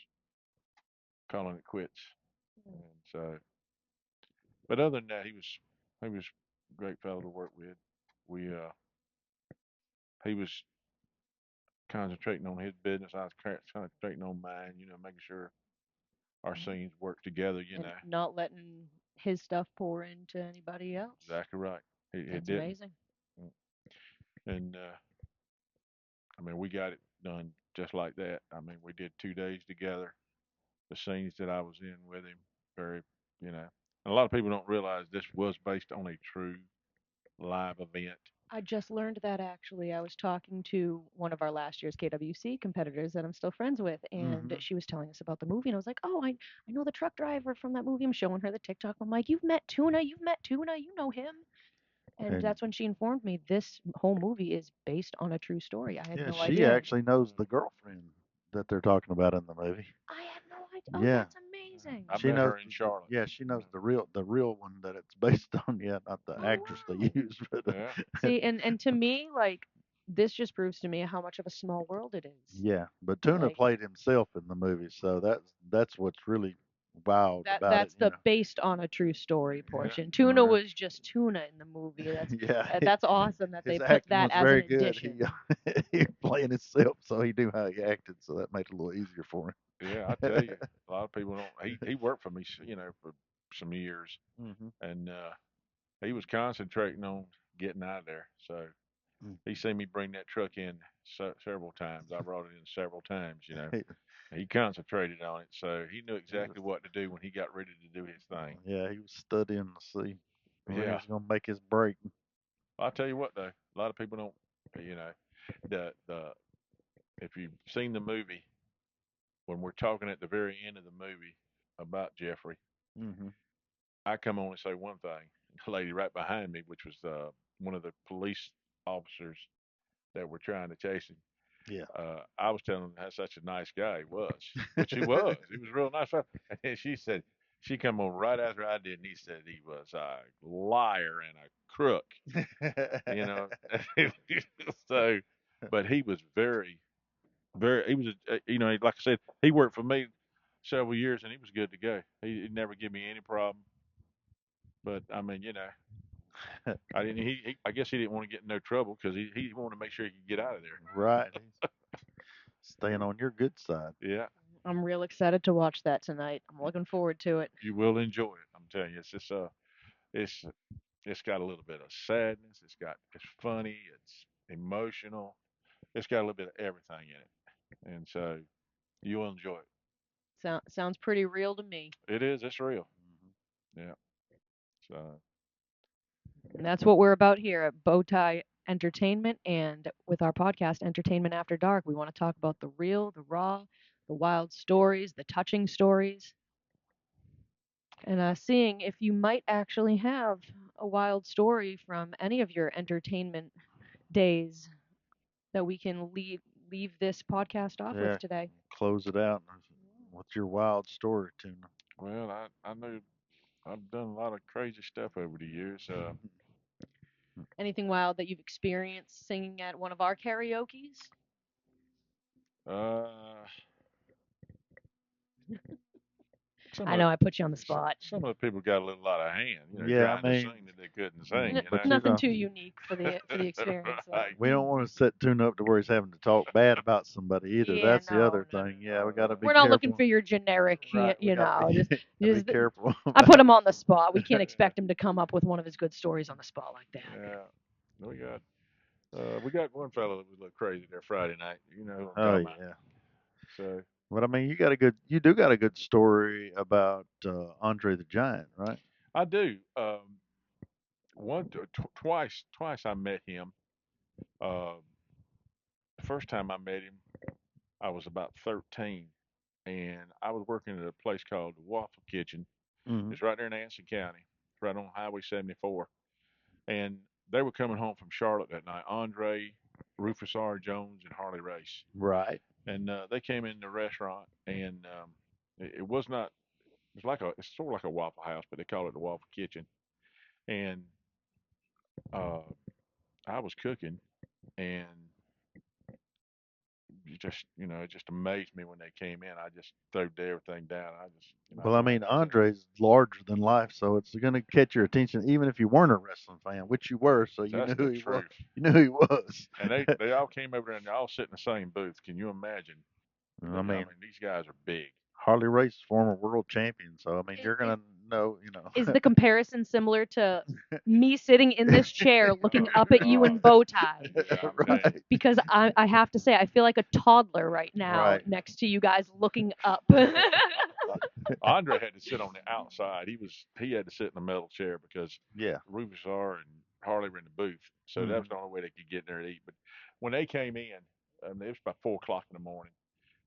Speaker 3: calling it quits. And so, but other than that, he was a great fellow to work with. We he was concentrating on his business. I was concentrating on mine. Making sure our scenes work together.
Speaker 1: And not letting his stuff pour into anybody else.
Speaker 3: Exactly right. He
Speaker 1: That's
Speaker 3: didn't.
Speaker 1: amazing.
Speaker 3: Mm. And I mean, we got it done just like that. I mean, we did 2 days together. The scenes that I was in with him, very, you know, and a lot of people don't realize this was based on a true live event.
Speaker 1: I just learned that actually. I was talking to one of our last year's KWC competitors that I'm still friends with, and
Speaker 2: Hmm.
Speaker 1: she was telling us about the movie, and I was like, "Oh, I know the truck driver from that movie." I'm showing her the TikTok. I'm like, You've met Tuna, you know him." And
Speaker 2: And
Speaker 1: that's when she informed me this whole movie is based on a true story. I had
Speaker 2: yeah,
Speaker 1: no
Speaker 2: she
Speaker 1: idea.
Speaker 2: actually knows
Speaker 3: Mm.
Speaker 2: the girlfriend that they're talking about in the movie.
Speaker 1: I had no idea. Oh,
Speaker 2: Yeah,
Speaker 1: that's amazing.
Speaker 3: I
Speaker 2: she
Speaker 3: met
Speaker 2: knows.
Speaker 3: her in Charlotte.
Speaker 2: Yeah, she knows
Speaker 3: Mm.
Speaker 2: the real one that it's based on. Yeah, not the
Speaker 1: Oh,
Speaker 2: actress they
Speaker 1: wow.
Speaker 2: use, but
Speaker 3: Yeah,
Speaker 1: See, and to me, like, this just proves to me how much of a small world it is.
Speaker 2: yeah. But Tuna
Speaker 1: Like,
Speaker 2: played himself in the movie, so that's what's really wild about it.
Speaker 1: that's the based on a true story
Speaker 3: yeah.
Speaker 1: portion.
Speaker 2: All
Speaker 1: Tuna
Speaker 2: right.
Speaker 1: was just tuna in the movie.
Speaker 2: Yeah,
Speaker 1: That's awesome that they
Speaker 2: his
Speaker 1: put
Speaker 2: acting
Speaker 1: that
Speaker 2: was
Speaker 1: as an
Speaker 2: very good.
Speaker 1: addition.
Speaker 2: He playing himself, so he knew how he acted, so that made it a little easier for
Speaker 3: Yeah, I
Speaker 2: him.
Speaker 3: tell you, a lot of people don't. He worked for me, for some years,
Speaker 2: Hmm.
Speaker 3: and he was concentrating on getting out of there. So he seen me bring that truck in several times. I brought it in several times. He concentrated on it, so he knew
Speaker 2: He was,
Speaker 3: exactly what to do when he got ready to do his thing.
Speaker 2: yeah, he was studying to see where he
Speaker 3: Yeah,
Speaker 2: was gonna make his break.
Speaker 3: I'll tell you what though, a lot of people don't. You know, the if you've seen the movie, when we're talking at the very end of the movie about Jeffrey,
Speaker 2: Hmm.
Speaker 3: I come on and say one thing. The lady right behind me, which was one of the police officers that were trying to chase him,
Speaker 2: Yeah.
Speaker 3: I was telling him how such a nice guy he was, which he was. He was a real nice fellow. And she said, she come on right after I did, and he said he was a liar and a crook, you know. So, but he was very, very. He was, like I said, he worked for me several years, and he was good to go. He never give me any problem. But I mean, I didn't. I guess he didn't want to get in no trouble because he wanted to make sure he could get out of there.
Speaker 2: Right. He's staying on your good side.
Speaker 3: Yeah,
Speaker 1: I'm real excited to watch that tonight. I'm looking forward to it.
Speaker 3: you will enjoy it. I'm telling you, it's it's got a little bit of sadness. It's funny. It's emotional. It's got a little bit of everything in it, and so you'll enjoy it.
Speaker 1: Sounds pretty real to me.
Speaker 3: It is. It's real.
Speaker 2: Hmm.
Speaker 3: Yeah. So
Speaker 1: And that's what we're about here at BowTie entertainment. And with our podcast, Entertainment After Dark, we want to talk about the real, the raw, the wild stories, the touching stories, and seeing if you might actually have a wild story from any of your entertainment days that we can leave this podcast off with
Speaker 2: Yeah,
Speaker 1: today.
Speaker 2: close it out with your wild story, Tuna.
Speaker 3: Well, I know I've done a lot of crazy stuff over the years.
Speaker 1: Anything wild that you've experienced singing at one of our karaoke's?
Speaker 3: Uh, some
Speaker 1: I
Speaker 3: of
Speaker 1: know I put you on the spot.
Speaker 3: some of the people got a little out of hand.
Speaker 2: Yeah, I
Speaker 3: Trying to
Speaker 2: mean,
Speaker 3: sing that they couldn't sing.
Speaker 2: but you
Speaker 1: Nothing
Speaker 2: know,
Speaker 1: too unique for the experience though.
Speaker 3: Right.
Speaker 2: we don't want to set Tuna up to where he's having to talk bad about somebody either.
Speaker 1: Yeah,
Speaker 2: That's the
Speaker 1: no,
Speaker 2: other
Speaker 1: no,
Speaker 2: thing. Yeah, we
Speaker 1: no.
Speaker 2: got to be
Speaker 1: We're not looking
Speaker 2: careful.
Speaker 1: for your generic,
Speaker 2: Right, we got to be, be
Speaker 1: just
Speaker 2: careful
Speaker 1: I put
Speaker 2: about.
Speaker 1: him on the spot. We can't expect him to come up with one of his good stories on the spot like that.
Speaker 3: Yeah. We got we got one fellow that was a little crazy there Friday night. You know who I'm
Speaker 2: Oh
Speaker 3: talking about.
Speaker 2: yeah.
Speaker 3: So
Speaker 2: But I mean, you do got a good story about Andre the Giant, right?
Speaker 3: I do. Twice I met him. Uh, the first time I met him, I was about 13, and I was working at a place called the Waffle Kitchen.
Speaker 2: Hmm.
Speaker 3: It's right there in Anson County, right on Highway 74. And they were coming home from Charlotte that night. Andre, Rufus R. Jones, and Harley Race.
Speaker 2: Right.
Speaker 3: And they came in the restaurant, and it was not. It's sort of like a Waffle House, but they call it the Waffle Kitchen. And uh, I was cooking, and it just amazed me when they came in. I just threw everything down. I
Speaker 2: Well, I
Speaker 3: said,
Speaker 2: mean,
Speaker 3: I said,
Speaker 2: Andre's larger than life, so it's going to catch your attention, even if you weren't a wrestling fan, which you were. So you knew
Speaker 3: that's
Speaker 2: who
Speaker 3: the
Speaker 2: he was.
Speaker 3: truth.
Speaker 2: You knew who he was.
Speaker 3: And they all came over there and they all sit in the same booth. Can you imagine?
Speaker 2: I
Speaker 3: I
Speaker 2: mean,
Speaker 3: mean, these guys are big.
Speaker 2: Harley Race, former world champion. So I mean,
Speaker 1: Is,
Speaker 2: you're
Speaker 1: is,
Speaker 2: gonna know, you know.
Speaker 1: is the comparison similar to me sitting in this chair looking
Speaker 3: Oh,
Speaker 1: up at you
Speaker 3: oh,
Speaker 1: in bow tie?
Speaker 3: yeah, I'm telling you.
Speaker 2: Right.
Speaker 1: Because I have to say, I feel like a toddler right now
Speaker 2: Right.
Speaker 1: next to you guys looking up.
Speaker 3: Andre had to sit on the outside. He had to sit in a metal chair because
Speaker 2: Yeah.
Speaker 3: Rufus R. and Harley were in the booth. So that was
Speaker 2: Hmm.
Speaker 3: the only way they could get in there to eat. But when they came in, it was about 4 o'clock in the morning,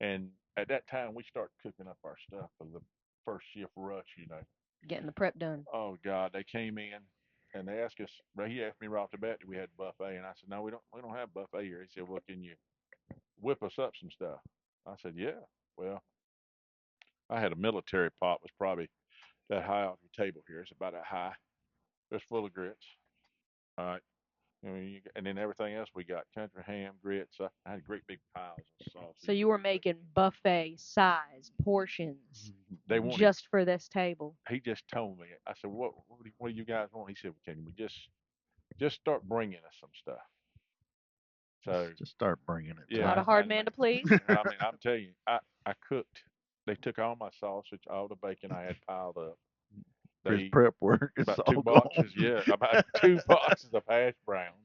Speaker 3: and at that time we started cooking up our stuff for the first shift rush.
Speaker 1: Getting the prep done.
Speaker 3: Oh God, they came in and they asked us. Well, he asked me right off the bat, "Do we have buffet?" And I said, "No, we don't. We don't have buffet here." He said, "Well, can you whip us up some stuff?" I said, "Yeah." Well, I had a military pot, was probably that high off your table here. It's about that high. It's full of grits. All right. And then everything else we got country ham, grits. I had great big piles of
Speaker 1: So
Speaker 3: sausage.
Speaker 1: you were making buffet size portions
Speaker 3: They wanted.
Speaker 1: just for this table.
Speaker 3: He just told me. I said, "What do you guys want?" He said, "Can we just start bringing us some stuff?" So
Speaker 2: Just start bringing it to
Speaker 1: Not
Speaker 3: yeah,
Speaker 1: a
Speaker 2: him.
Speaker 1: hard man to please.
Speaker 3: I mean, I'm telling you, I cooked. They took all my sausage, all the bacon I had piled up.
Speaker 2: For his
Speaker 3: They
Speaker 2: prep work, it's
Speaker 3: about two
Speaker 2: all gone.
Speaker 3: boxes, yeah, about 2 boxes of hash browns,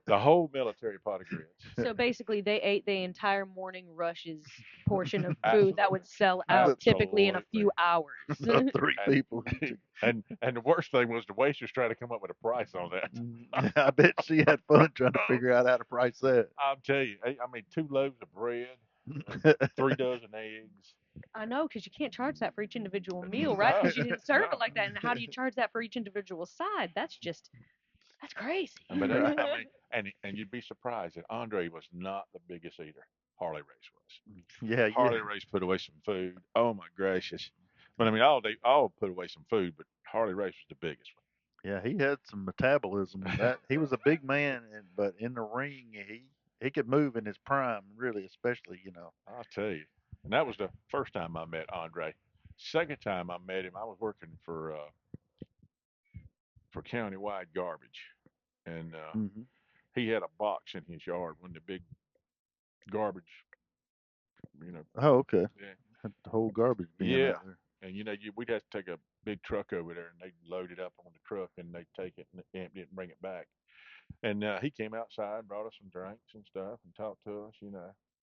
Speaker 3: the whole military pot of grits.
Speaker 1: So basically, they ate the entire morning rush's portion of food that
Speaker 3: Absolutely,
Speaker 1: would sell out
Speaker 2: the,
Speaker 1: typically in a
Speaker 3: absolutely.
Speaker 1: few hours.
Speaker 2: the three
Speaker 3: And
Speaker 2: people.
Speaker 3: and the worst thing was the waitress trying to come up with a price on that.
Speaker 2: I bet she had fun trying to figure out how to price that.
Speaker 3: I'll tell you, I mean, 2 loaves of bread, 3 dozen eggs.
Speaker 1: I know, because you can't charge that for each individual meal, right?
Speaker 3: No,
Speaker 1: Because you didn't serve it
Speaker 3: no.
Speaker 1: like that. And how do you charge that for each individual side? That's crazy.
Speaker 3: But
Speaker 2: Right.
Speaker 3: I mean, and you'd be surprised that Andre was not the biggest eater. Harley Race was.
Speaker 2: Yeah, yeah,
Speaker 3: Harley Race put away some food. Oh my gracious! But I mean, all put away some food, but Harley Race was the biggest
Speaker 2: yeah. He had some metabolism.
Speaker 3: one.
Speaker 2: That he was a big man, but in the ring, he could move in his prime, really, especially
Speaker 3: I'll tell you. And that was the first time I met Andre. Second time I met him, I was working for countywide garbage, and
Speaker 2: Hmm.
Speaker 3: he had a box in his yard when the big garbage, you know,
Speaker 2: Oh, okay.
Speaker 3: yeah,
Speaker 2: Had the whole garbage bin
Speaker 3: yeah.
Speaker 2: out there.
Speaker 3: And we'd have to take a big truck over there, and they'd load it up on the truck, and they'd take it and empty it and bring it back. And he came outside, brought us some drinks and stuff, and talked to us.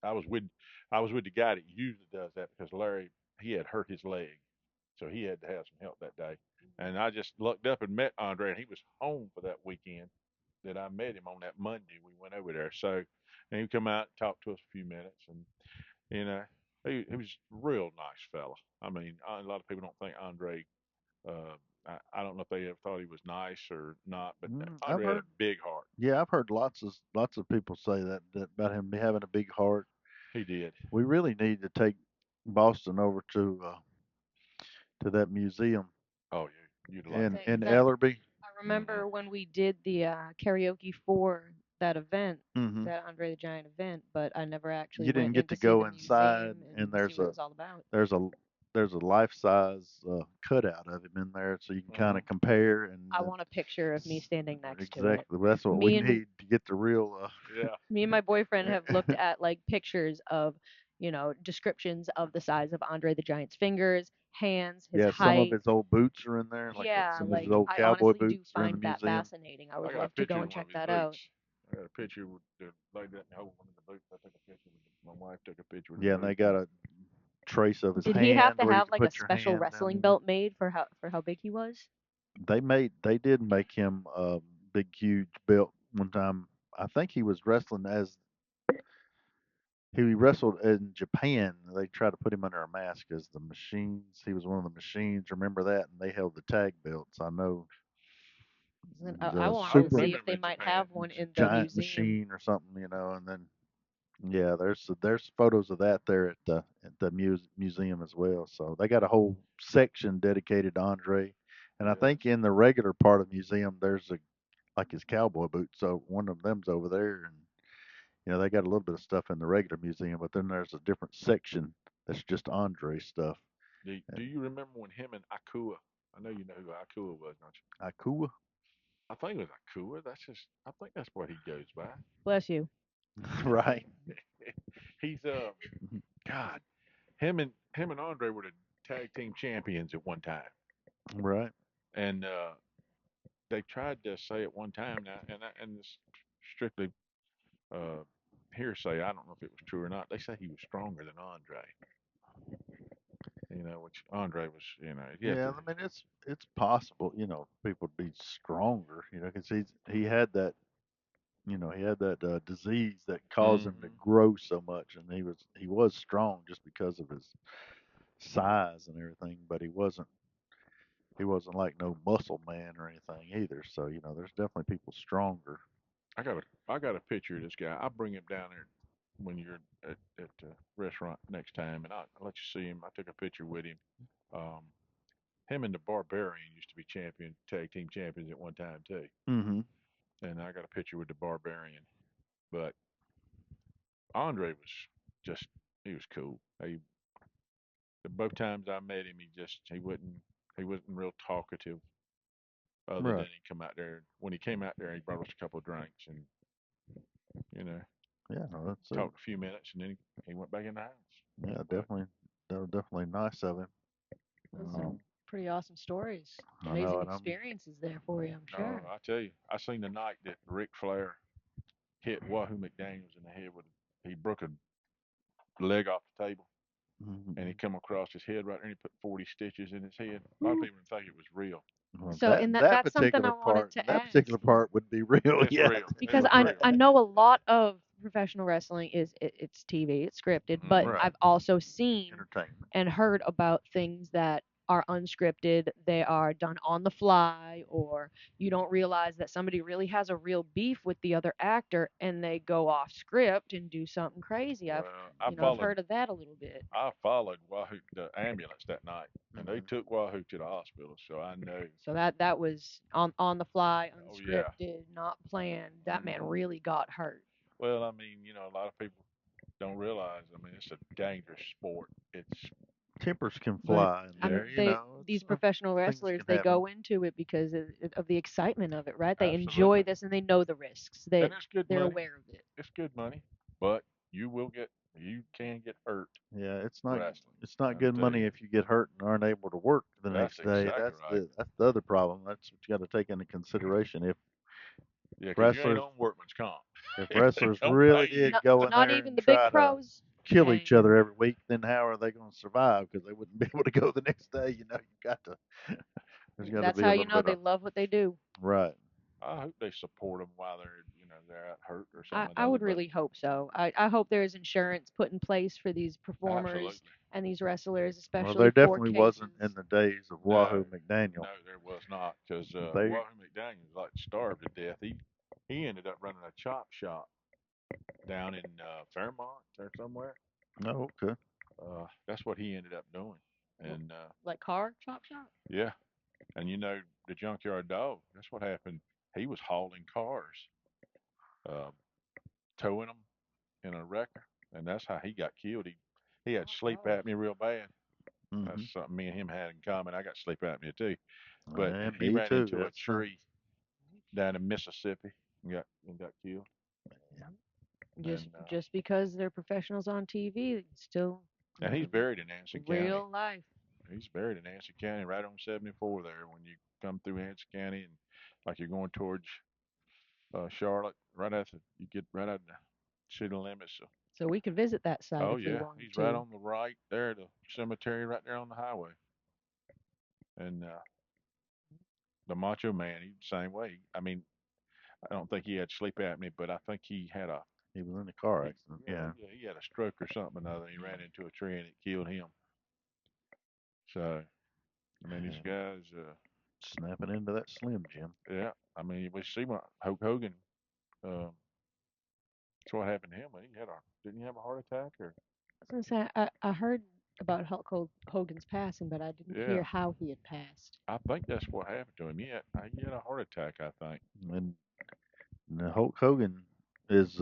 Speaker 3: I was with I was with the guy that usually does that because Larry he had hurt his leg, so he had to have some help that day. And I just looked up and met Andre, and he was home for that weekend. that I met him on that Monday. We went over there. So, and he come out and talked to us a few minutes, and you know, he was a real nice fella. I mean, a lot of people don't think Andre. I don't know if they ever thought he was nice or not, but
Speaker 2: I've
Speaker 3: Andre had a
Speaker 2: heard,
Speaker 3: big heart.
Speaker 2: yeah, I've heard lots of people say that about him having a big heart.
Speaker 3: He did.
Speaker 2: We really need to take Boston over to that museum
Speaker 3: Oh, you'd
Speaker 1: I
Speaker 3: like
Speaker 2: in
Speaker 3: it.
Speaker 1: think
Speaker 2: in
Speaker 1: that
Speaker 2: Ellerby.
Speaker 1: I
Speaker 3: Hmm.
Speaker 1: remember when we did the karaoke for that event,
Speaker 2: Hmm.
Speaker 1: that Andre the Giant event, but I never actually
Speaker 2: You didn't
Speaker 1: went
Speaker 2: get
Speaker 1: in
Speaker 2: to
Speaker 1: to see
Speaker 2: go
Speaker 1: the
Speaker 2: inside,
Speaker 1: museum and
Speaker 2: and
Speaker 1: see what it was all about.
Speaker 2: there's a there's a life size cutout of him in there, so you can kind
Speaker 3: Hmm.
Speaker 2: of compare
Speaker 1: I want a picture of me standing next to it.
Speaker 2: exactly. That's what we
Speaker 1: Me and
Speaker 2: need to get the real.
Speaker 3: Yeah.
Speaker 1: me and my boyfriend have looked at like pictures of, descriptions of the size of Andre the Giant's fingers, hands, his
Speaker 2: Yeah, some of
Speaker 1: height.
Speaker 2: his old boots are in there, like
Speaker 1: Yeah,
Speaker 2: some of his
Speaker 1: like
Speaker 2: old
Speaker 1: I
Speaker 2: cowboy
Speaker 1: honestly do
Speaker 2: boots are in the
Speaker 1: find that
Speaker 2: museum.
Speaker 1: fascinating. I would
Speaker 3: I got a
Speaker 1: love to go
Speaker 3: picture
Speaker 1: and
Speaker 3: of one
Speaker 1: check
Speaker 3: of his
Speaker 1: that out.
Speaker 3: boots. I got a picture with the lady that hold one of the boots. I took a picture with my wife. Took a picture with his
Speaker 2: Yeah, and they
Speaker 3: boots.
Speaker 2: got a trace of his
Speaker 1: Did he have
Speaker 2: hand
Speaker 1: to
Speaker 2: where you
Speaker 1: have
Speaker 2: can
Speaker 1: like a
Speaker 2: put your
Speaker 1: special
Speaker 2: hand down
Speaker 1: wrestling
Speaker 2: in it.
Speaker 1: belt made for how big he was?
Speaker 2: They did make him a big huge belt one time. I think he was wrestling as he wrestled in Japan. They tried to put him under a mask as the machines. He was one of the machines. Remember that? And they held the tag belts. I know
Speaker 1: I
Speaker 2: the
Speaker 1: want
Speaker 3: I
Speaker 1: to
Speaker 2: super
Speaker 1: see
Speaker 3: remember
Speaker 1: if
Speaker 3: him
Speaker 1: they
Speaker 3: in
Speaker 1: might
Speaker 3: Japan.
Speaker 1: have one in the
Speaker 2: giant
Speaker 1: museum.
Speaker 2: machine or something, and then yeah, there's photos of that there at the museum as well. So they got a whole section dedicated to Andre, and I
Speaker 3: Yeah.
Speaker 2: think in the regular part of the museum there's a like his cowboy boots. So one of them's over there, and they got a little bit of stuff in the regular museum, but then there's a different section that's just Andre stuff.
Speaker 3: Do
Speaker 2: And
Speaker 3: you remember when him and Akua? I know you know who Akua was, don't you?
Speaker 2: Akua,
Speaker 3: I think it was Akua. That's just. I think that's what he goes by.
Speaker 1: Bless you.
Speaker 2: right?
Speaker 3: He's God. Him and Andre were the tag team champions at one time,
Speaker 2: Right.
Speaker 3: and they tried to say at one time now, and this strictly uh, hearsay. I don't know if it was true or not. They say he was stronger than Andre. Which Andre was. He had
Speaker 2: Yeah,
Speaker 3: the.
Speaker 2: I mean it's possible, people would be stronger, because he had that disease that caused him to
Speaker 3: Hmm.
Speaker 2: grow so much, and he was strong just because of his size and everything, but he wasn't like no muscle man or anything either. So there's definitely people stronger.
Speaker 3: I got a picture of this guy. I'll bring him down there when you're at the restaurant next time, and I'll let you see him. I took a picture with him. Um, him and the Barbarian used to be tag team champions at one time too.
Speaker 2: Hmm.
Speaker 3: And I got a picture with the Barbarian. But Andre was just he was cool. Both times I met him, he wasn't real talkative. Other than
Speaker 2: Right.
Speaker 3: he come out there when he came out there, he brought us a couple of drinks and you know
Speaker 2: Yeah, no, that's it.
Speaker 3: talked a few minutes, and then he went back in the house.
Speaker 2: Yeah,
Speaker 3: But
Speaker 2: definitely. That was definitely nice of him.
Speaker 1: Those are
Speaker 2: Um,
Speaker 1: pretty awesome stories.
Speaker 2: I know,
Speaker 1: Amazing
Speaker 2: and I'm.
Speaker 1: experiences there for you, I'm
Speaker 3: no,
Speaker 1: sure.
Speaker 3: I tell you, I seen the night that Ric Flair hit Wahoo McDaniel's in the head with he broke a leg off the table and he
Speaker 2: Mhm.
Speaker 3: come across his head right there and he put 40 stitches in his head. A lot of people think it was real.
Speaker 2: Well,
Speaker 1: So in that's something I wanted to
Speaker 2: that
Speaker 1: ask.
Speaker 2: particular part would be real.
Speaker 3: It's
Speaker 2: Yeah.
Speaker 3: real. It
Speaker 1: Because
Speaker 3: was real.
Speaker 1: I know a lot of professional wrestling it's TV, it's scripted, but
Speaker 3: Hmm.
Speaker 2: Right.
Speaker 1: I've also seen
Speaker 2: Entertainment.
Speaker 1: and heard about things that are unscripted, they are done on the fly, or you don't realize that somebody really has a real beef with the other actor and they go off script and do something crazy.
Speaker 3: Well, I
Speaker 1: I've
Speaker 3: followed
Speaker 1: heard of that a little bit.
Speaker 3: I followed Wahoo the ambulance that night, and they
Speaker 2: Hmm.
Speaker 3: took Wahoo to the hospital. So I know.
Speaker 1: So that was on the fly,
Speaker 3: Oh yeah.
Speaker 1: unscripted, not planned. That man
Speaker 3: Hmm.
Speaker 1: really got hurt.
Speaker 3: Well, I mean, a lot of people don't realize. I mean, it's a dangerous sport. It's
Speaker 2: Tempers can
Speaker 1: But
Speaker 2: fly in
Speaker 1: I mean,
Speaker 2: there.
Speaker 1: these
Speaker 2: It's
Speaker 1: professional
Speaker 2: things
Speaker 1: wrestlers,
Speaker 2: can
Speaker 1: they
Speaker 2: happen.
Speaker 1: go into it because of the excitement of it, right? They enjoy
Speaker 3: absolutely,
Speaker 1: this and they know the risks.
Speaker 3: and it's good
Speaker 1: They're
Speaker 3: money.
Speaker 1: aware of it.
Speaker 3: It's good money, but you can get hurt
Speaker 2: Yeah,
Speaker 3: wrestling.
Speaker 2: it's not
Speaker 3: Let me
Speaker 2: good
Speaker 3: tell
Speaker 2: money
Speaker 3: you,
Speaker 2: if you get hurt and aren't able to work the
Speaker 3: that's
Speaker 2: next day.
Speaker 3: exactly right.
Speaker 2: That's the other problem. That's what you got to take into consideration.
Speaker 3: Yeah, because you ain't
Speaker 2: Wrestlers
Speaker 3: on workman's comp.
Speaker 2: if
Speaker 3: if they
Speaker 2: wrestlers
Speaker 3: don't
Speaker 2: really
Speaker 3: pay you,
Speaker 2: did
Speaker 1: Not
Speaker 2: go in
Speaker 1: not
Speaker 2: there
Speaker 1: even
Speaker 2: and
Speaker 1: the big
Speaker 2: try to
Speaker 1: pros.
Speaker 2: kill each
Speaker 1: Dang.
Speaker 2: other every week, then how are they going to survive? Because they wouldn't be able to go the next day. You got to. There's got to
Speaker 1: That's
Speaker 2: be a
Speaker 1: how you
Speaker 2: little
Speaker 1: know
Speaker 2: bit
Speaker 1: they
Speaker 2: of
Speaker 1: love what they do.
Speaker 2: right.
Speaker 3: hope they support them while they're out hurt or
Speaker 1: I,
Speaker 3: something or
Speaker 1: I
Speaker 3: other.
Speaker 1: would
Speaker 3: But
Speaker 1: really hope so. I hope there's insurance put in place for these
Speaker 3: absolutely,
Speaker 1: performers and these wrestlers,
Speaker 2: Well,
Speaker 1: especially
Speaker 2: there
Speaker 1: for
Speaker 2: definitely
Speaker 1: cases.
Speaker 2: wasn't in the days of
Speaker 3: no,
Speaker 2: Wahoo McDaniel.
Speaker 3: no, there was not because
Speaker 2: They,
Speaker 3: Wahoo McDaniel like starved to death. He ended up running a chop shop down in Fairmont or somewhere.
Speaker 2: oh, okay.
Speaker 3: That's what he ended up doing, and
Speaker 1: Like car chop shop?
Speaker 3: yeah, and the junkyard dog. That's what happened. He was hauling cars, uh, towing them in a wrecker, and that's how he got killed. He had sleep
Speaker 1: Oh,
Speaker 3: apnea real bad. That's
Speaker 2: Hmm.
Speaker 3: something me and him had in common. I got sleep apnea too, but
Speaker 2: And
Speaker 3: he
Speaker 2: me
Speaker 3: ran
Speaker 2: too.
Speaker 3: into a
Speaker 2: That's
Speaker 3: tree down in Mississippi and got killed.
Speaker 1: just
Speaker 3: And
Speaker 1: just because they're professionals on TV, it's still,
Speaker 3: and he's buried in Anson County.
Speaker 1: real life.
Speaker 3: He's buried in Anson County, right on 74 there. When you come through Anson County and like you're going towards Charlotte, right after you get right out the city limits. So,
Speaker 1: So we could visit that site
Speaker 3: oh
Speaker 1: if we
Speaker 3: yeah,
Speaker 1: wanted
Speaker 3: he's right
Speaker 1: to.
Speaker 3: on the right there, the cemetery right there on the highway. And the Macho Man, he's the same way. I mean, I don't think he had sleep apnea, but I think he had a
Speaker 2: he was in a car
Speaker 3: he,
Speaker 2: accident.
Speaker 3: yeah,
Speaker 2: Yeah.
Speaker 3: he had a stroke or something or other. He ran into a tree and it killed him. So I mean, these
Speaker 2: Yeah.
Speaker 3: guys,
Speaker 2: Snapping into that Slim Jim.
Speaker 3: yeah. I mean, we see what Hulk Hogan. Uh, that's what happened to him. Didn't he have a heart attack or?
Speaker 1: I was gonna say I heard about Hogan's passing, but I didn't
Speaker 3: Yeah,
Speaker 1: hear how he had passed.
Speaker 3: I think that's what happened to him. He had a heart attack. I think.
Speaker 2: And Hulk Hogan is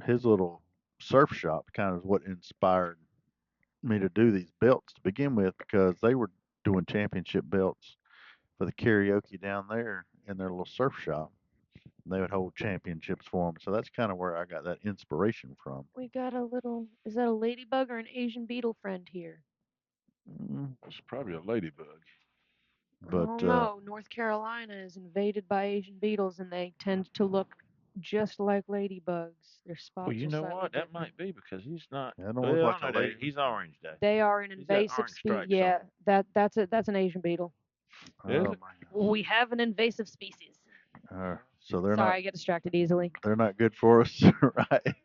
Speaker 2: his little surf shop kind of is what inspired me to do these belts to begin with because they were doing championship belts for the karaoke down there in their little surf shop. They would hold championships for them. So that's kind of where I got that inspiration from.
Speaker 1: We got a little. Is that a ladybug or an Asian beetle friend here?
Speaker 2: Mm,
Speaker 3: It's probably a ladybug.
Speaker 1: I
Speaker 2: But
Speaker 1: don't know. North Carolina is invaded by Asian beetles, and they tend to look just like ladybugs. Their
Speaker 4: Well,
Speaker 1: spots
Speaker 4: you
Speaker 1: are
Speaker 4: know
Speaker 1: slightly
Speaker 4: what? That
Speaker 1: different.
Speaker 4: might be because he's not.
Speaker 2: I don't look
Speaker 4: Well, I
Speaker 2: like
Speaker 4: don't know
Speaker 2: a
Speaker 4: that
Speaker 2: lady.
Speaker 4: he's orange though.
Speaker 1: They are an
Speaker 4: He's got
Speaker 1: invasive
Speaker 4: orange
Speaker 1: species.
Speaker 4: stripes on
Speaker 1: Yeah,
Speaker 4: him.
Speaker 1: that's an Asian beetle.
Speaker 3: Is
Speaker 2: Oh
Speaker 3: it?
Speaker 2: my gosh.
Speaker 1: We have an invasive species.
Speaker 2: So they're
Speaker 1: Sorry,
Speaker 2: not
Speaker 1: I get distracted easily.
Speaker 2: they're not good for us, right?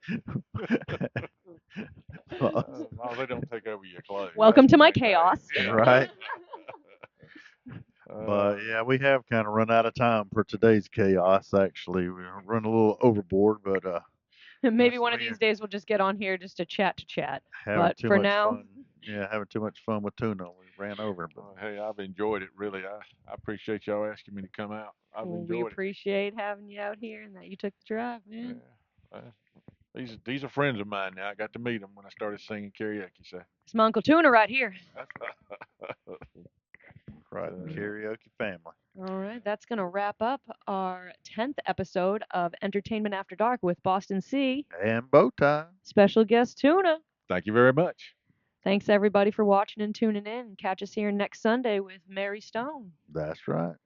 Speaker 2: Well,
Speaker 3: As long as they don't take over your clothes.
Speaker 1: Welcome
Speaker 3: That's
Speaker 1: to
Speaker 3: the
Speaker 1: my
Speaker 3: main
Speaker 1: chaos.
Speaker 3: thing.
Speaker 2: right. But
Speaker 3: uh,
Speaker 2: yeah, we have kind of run out of time for today's chaos. Actually, we run a little overboard, but
Speaker 1: Maybe one of
Speaker 2: we
Speaker 1: these days we'll just get on here just to chat.
Speaker 2: having
Speaker 1: But
Speaker 2: too
Speaker 1: for
Speaker 2: much
Speaker 1: now,
Speaker 2: fun. Yeah, having too much fun with tuna. We ran over, but
Speaker 3: hey, I've enjoyed it really. I appreciate y'all asking me to come out. I've
Speaker 1: well, we
Speaker 3: enjoyed it.
Speaker 1: appreciate having you out here and that you took the drive,
Speaker 3: Yeah.
Speaker 1: man.
Speaker 3: Uh, these are friends of mine now. I got to meet them when I started singing karaoke. So,
Speaker 1: It's my Uncle Tuna right here.
Speaker 2: right,
Speaker 3: so
Speaker 2: karaoke family.
Speaker 1: All right, that's going to wrap up our 10th episode of Entertainment After Dark with Boston C.
Speaker 2: And BowTie.
Speaker 1: Special guest Tuna.
Speaker 3: thank you very much.
Speaker 1: Thanks everybody for watching and tuning in. Catch us here next Sunday with Mary Stone.
Speaker 2: That's right.